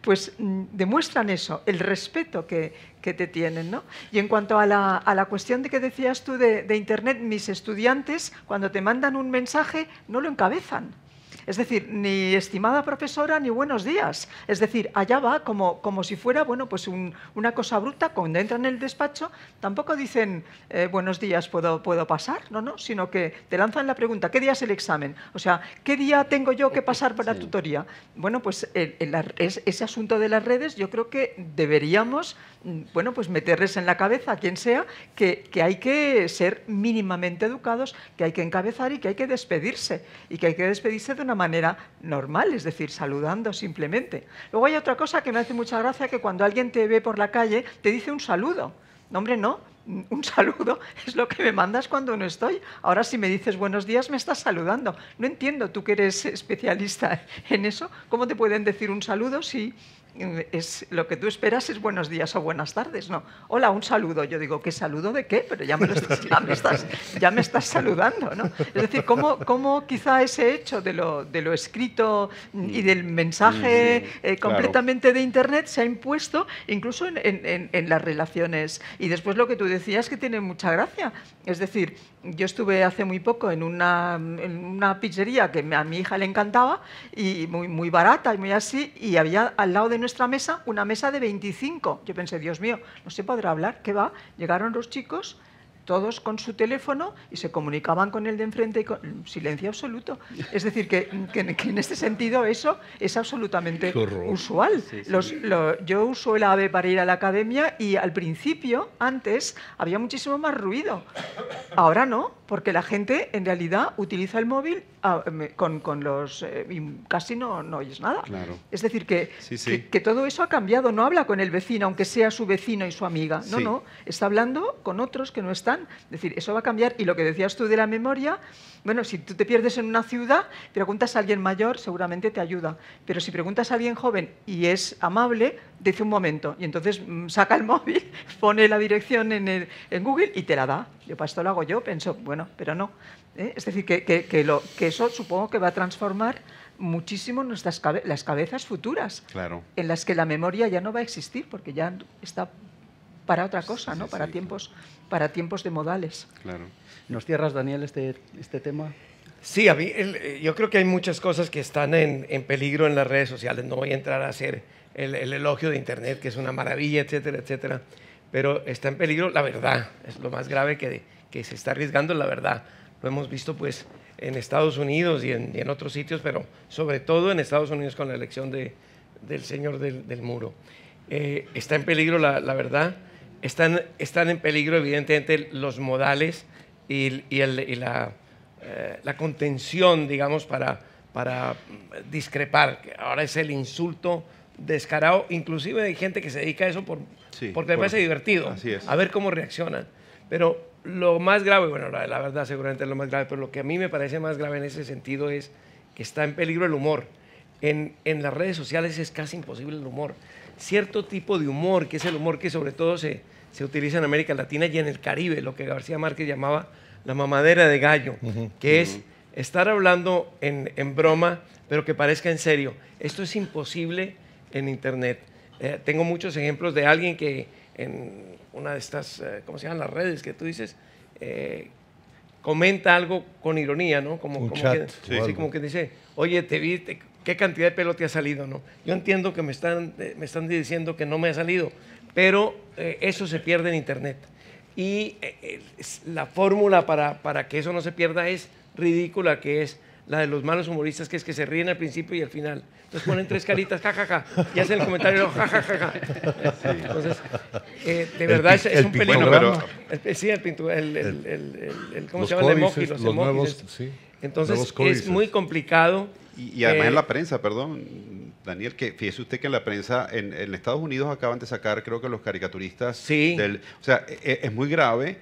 pues demuestran eso, el respeto que te tienen, ¿no? Y en cuanto a la cuestión de que decías tú de Internet, mis estudiantes, cuando te mandan un mensaje, no lo encabezan. Es decir, ni estimada profesora, ni buenos días. Es decir, allá va como si fuera pues una cosa bruta. Cuando entran en el despacho, tampoco dicen buenos días, ¿puedo pasar? No, sino que te lanzan la pregunta, ¿qué día es el examen? O sea, ¿qué día tengo yo que pasar para la tutoría? Bueno, pues ese asunto de las redes yo creo que deberíamos pues meterles en la cabeza a quien sea que hay que ser mínimamente educados, que hay que encabezar y que hay que despedirse. Y que hay que despedirse de una manera normal, es decir, saludando simplemente. Luego hay otra cosa que me hace mucha gracia, que cuando alguien te ve por la calle te dice un saludo. No, hombre, no. un saludo es lo que me mandas cuando no estoy. Ahora si me dices buenos días me estás saludando. No entiendo, tú que eres especialista en eso, ¿cómo te pueden decir un saludo si es lo que tú esperas es buenos días o buenas tardes? No, hola, un saludo. Yo digo, ¿qué saludo de qué? Pero ya me estás saludando, ¿no? Es decir, ¿cómo quizá ese hecho de lo escrito y del mensaje completamente de Internet se ha impuesto incluso en las relaciones? Y después lo que tú decías que tiene mucha gracia. Es decir, yo estuve hace muy poco en una pizzería que a mi hija le encantaba y muy barata y muy así, y había al lado de nuestra mesa una mesa de 25. Yo pensé, Dios mío, no se podrá hablar, ¿qué va? Llegaron los chicos, todos con su teléfono y se comunicaban con el de enfrente con silencio absoluto. Es decir, que en este sentido eso es absolutamente usual. Sí, sí. Yo uso el AVE para ir a la academia y al principio, antes, había muchísimo más ruido. Ahora no, porque la gente en realidad utiliza el móvil con los... y casi no oyes nada. Claro. Es decir, que todo eso ha cambiado. No habla con el vecino, aunque sea su vecino y su amiga. No, Sí. no. Está hablando con otros que no están. Es decir, eso va a cambiar. Y lo que decías tú de la memoria, bueno, si tú te pierdes en una ciudad, preguntas a alguien mayor, seguramente te ayuda. Pero si preguntas a alguien joven y es amable, dice un momento. Y entonces saca el móvil, pone la dirección en Google y te la da. Yo para esto lo hago yo, pienso, bueno, pero no. Es decir, que eso supongo que va a transformar muchísimo las cabezas futuras, Claro. en las que la memoria ya no va a existir, porque ya está para otra cosa, ¿no? Sí, Para tiempos de modales. Claro. ¿Nos cierras, Daniel, este tema? Sí, yo creo que hay muchas cosas que están en peligro en las redes sociales. No voy a entrar a hacer el elogio de Internet, que es una maravilla, etcétera, etcétera. Pero está en peligro la verdad. Es lo más grave que se está arriesgando la verdad. Lo hemos visto pues en Estados Unidos y en otros sitios, pero sobre todo en Estados Unidos con la elección del señor del muro. Está en peligro la verdad. Están en peligro evidentemente los modales y la contención, digamos, para discrepar. Ahora es el insulto descarado. Inclusive hay gente que se dedica a eso porque le parece divertido. Así es. A ver cómo reaccionan. Pero lo más grave, bueno, la verdad seguramente es lo más grave, pero lo que a mí me parece más grave en ese sentido es que está en peligro el humor. En las redes sociales es casi imposible el humor. Cierto tipo de humor, que es el humor que sobre todo se utiliza en América Latina y en el Caribe, lo que García Márquez llamaba la mamadera de gallo, que es estar hablando en broma, pero que parezca en serio. Esto es imposible en Internet. Tengo muchos ejemplos de alguien que en una de estas, ¿cómo se llaman las redes que tú dices? Comenta algo con ironía, ¿no? Como que dice, oye, te vi, ¿qué cantidad de pelo te ha salido? ¿No? Yo entiendo que me están diciendo que no me ha salido, pero eso se pierde en Internet. Y la fórmula para que eso no se pierda es ridícula, que es la de los malos humoristas, que es que se ríen al principio y al final. Entonces ponen tres caritas, jajaja, y hacen el comentario, jajaja. Entonces, de verdad es un peligro. Bueno, sí, ¿cómo se llama? El emoji, los emojis. Nuevos, sí, entonces nuevos códices. es muy complicado. Y además en la prensa, perdón, Daniel, que fíjese usted que en la prensa en Estados Unidos acaban de sacar, creo que los caricaturistas, Sí. O sea, es muy grave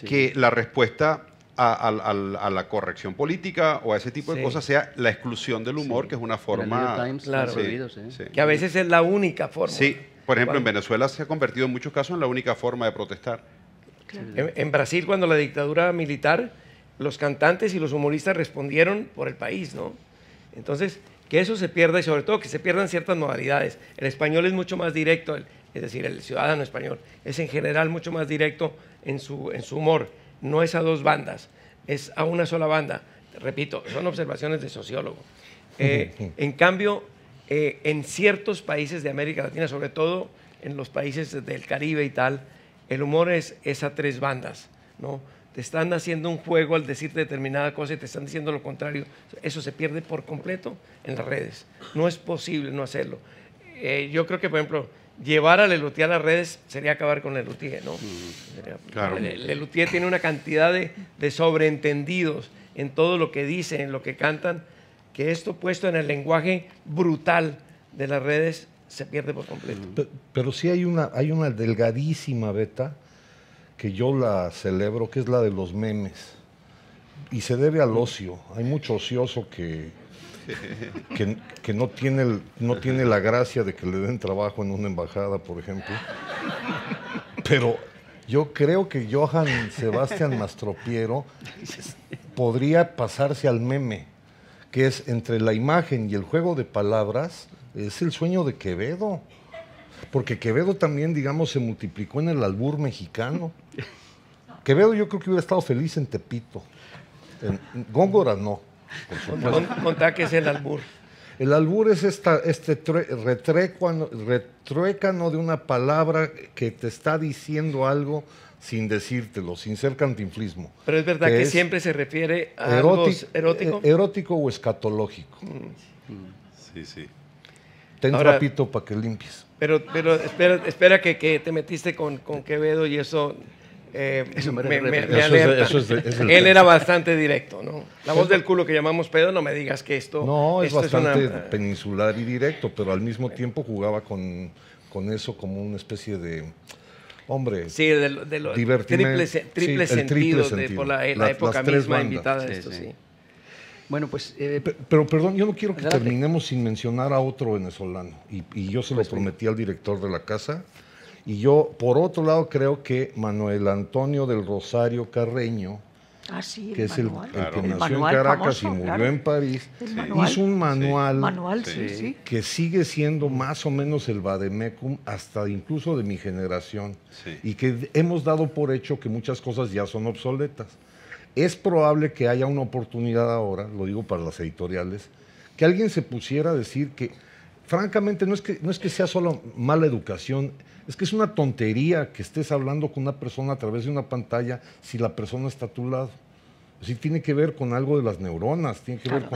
que la respuesta a la corrección política o a ese tipo de Sí. cosas sea la exclusión del humor, que es una En el New forma... York Times, Claro. prohibidos, Sí. Que a veces es la única forma. Sí, por ejemplo, en Cuando- Venezuela se ha convertido en muchos casos en la única forma de protestar. En Brasil, cuando la dictadura militar, los cantantes y los humoristas respondieron por el país, ¿no? Entonces, que eso se pierda y sobre todo que se pierdan ciertas modalidades. El español es mucho más directo, es decir, el ciudadano español es en general mucho más directo en su humor. No es a dos bandas, es a una sola banda. Repito, son observaciones de sociólogo. En cambio, en ciertos países de América Latina, sobre todo en los países del Caribe y tal, el humor es a tres bandas, ¿no? Te están haciendo un juego al decirte determinada cosa y te están diciendo lo contrario. Eso se pierde por completo en las redes. No es posible no hacerlo. Yo creo que, por ejemplo, llevar a Lelutier a las redes sería acabar con Lelutier, ¿no? Claro. Lelutier tiene una cantidad de sobreentendidos en todo lo que dicen, en lo que cantan, que esto puesto en el lenguaje brutal de las redes se pierde por completo. Pero sí hay una delgadísima veta que yo la celebro, que es la de los memes. Y se debe al ocio. Hay mucho ocioso que no tiene la gracia de que le den trabajo en una embajada, por ejemplo. Pero yo creo que Johann Sebastian Mastropiero podría pasarse al meme, que es entre la imagen y el juego de palabras, es el sueño de Quevedo. Porque Quevedo también, digamos, se multiplicó en el albur mexicano. Quevedo yo creo que hubiera estado feliz en Tepito. En Góngora no. Contá qué es el albur. El albur es retruécano de una palabra que te está diciendo algo sin decírtelo, sin ser cantinflismo. Pero es verdad que siempre se refiere a algo erótico. Erótico o escatológico. Sí, sí. Ten trapito para que limpies. Pero espera que te metiste con Quevedo y eso... me alerta. Él era bastante directo, ¿no? La voz del culo que llamamos pedo, no me digas que esto... No, es bastante peninsular y directo, pero al mismo tiempo jugaba con eso como una especie de... Hombre, sí, de los triple sentido por la época misma invitada de esto, sí. Bueno, pues... pero perdón, yo no quiero que terminemos sin mencionar a otro venezolano, y yo se lo prometí al director de la casa. Y yo, por otro lado, creo que Manuel Antonio del Rosario Carreño, que es el que nació en Caracas y murió en París, hizo un manual que sigue siendo más o menos el vademecum hasta incluso de mi generación, y que hemos dado por hecho que muchas cosas ya son obsoletas. Es probable que haya una oportunidad ahora, lo digo para las editoriales, que alguien se pusiera a decir que, francamente, no es que sea solo mala educación. Es que es una tontería que estés hablando con una persona a través de una pantalla si la persona está a tu lado. Sí, tiene que ver con algo de las neuronas, tiene que ver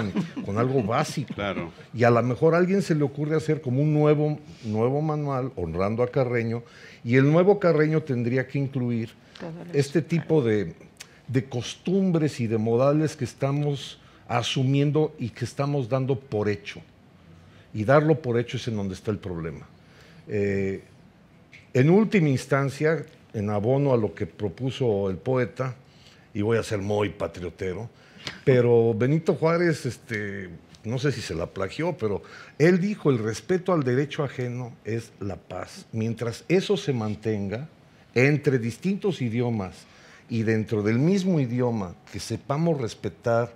con algo básico. Claro. Y a lo mejor a alguien se le ocurre hacer como un nuevo manual honrando a Carreño, y el nuevo Carreño tendría que incluir este tipo de costumbres y de modales que estamos asumiendo y que estamos dando por hecho. Y darlo por hecho es en donde está el problema. En última instancia, en abono a lo que propuso el poeta, y voy a ser muy patriotero, pero Benito Juárez, no sé si se la plagió, pero él dijo: el respeto al derecho ajeno es la paz. Mientras eso se mantenga entre distintos idiomas y dentro del mismo idioma, que sepamos respetar,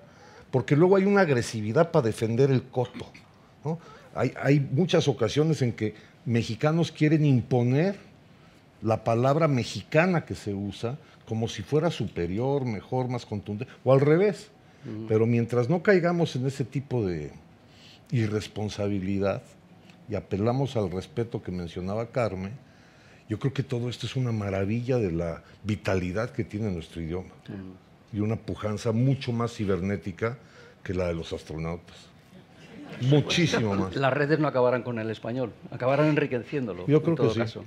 porque luego hay una agresividad para defender el coto, ¿no? Hay muchas ocasiones en que mexicanos quieren imponer la palabra mexicana que se usa como si fuera superior, mejor, más contundente, o al revés. Pero mientras no caigamos en ese tipo de irresponsabilidad y apelamos al respeto que mencionaba Carmen, yo creo que todo esto es una maravilla de la vitalidad que tiene nuestro idioma y una pujanza mucho más cibernética que la de los astronautas. Muchísimo más. Las redes no acabarán con el español, acabarán enriqueciéndolo. Yo creo en todo que sí. caso.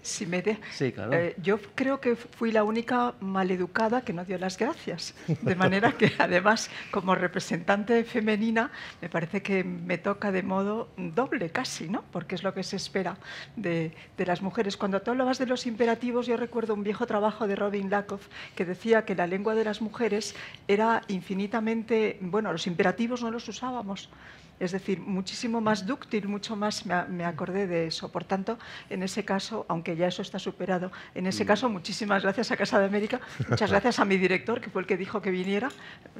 Si me de... Sí, claro. Yo creo que fui la única maleducada que no dio las gracias. De manera que, además, como representante femenina, me parece que me toca de modo doble casi, ¿no? Porque es lo que se espera de las mujeres. Cuando tú hablabas de los imperativos, yo recuerdo un viejo trabajo de Robin Lakoff que decía que la lengua de las mujeres era infinitamente... Bueno, los imperativos no los usábamos. Es decir, muchísimo más dúctil, mucho más, me acordé de eso. Por tanto, en ese caso, aunque ya eso está superado, en ese caso, muchísimas gracias a Casa de América, muchas gracias a mi director, que fue el que dijo que viniera.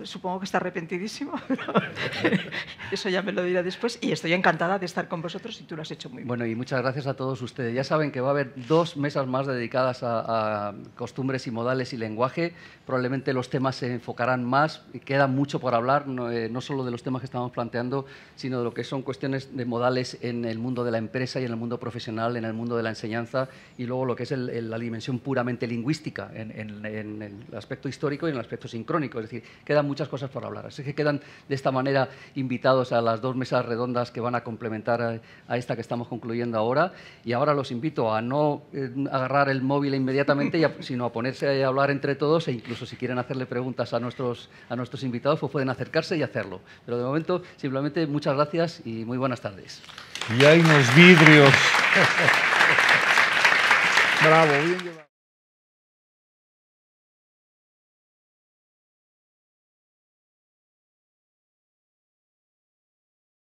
Supongo que está arrepentidísimo, pero eso ya me lo dirá después. Y estoy encantada de estar con vosotros y tú lo has hecho muy bien. Bueno, y muchas gracias a todos ustedes. Ya saben que va a haber 2 mesas más dedicadas a costumbres y modales y lenguaje. Probablemente los temas se enfocarán más, queda mucho por hablar, no solo de los temas que estamos planteando, sino de lo que son cuestiones de modales en el mundo de la empresa y en el mundo profesional, en el mundo de la enseñanza, y luego lo que es la dimensión puramente lingüística en el aspecto histórico y en el aspecto sincrónico. Es decir, quedan muchas cosas por hablar. Así que quedan de esta manera invitados a las 2 mesas redondas que van a complementar a esta que estamos concluyendo ahora. Y ahora los invito a no agarrar el móvil inmediatamente, sino a ponerse a hablar entre todos, e incluso si quieren hacerle preguntas a nuestros invitados, pues pueden acercarse y hacerlo. Pero de momento, simplemente muchas gracias y muy buenas tardes. Y hay unos vidrios. Bravo, bien llevado.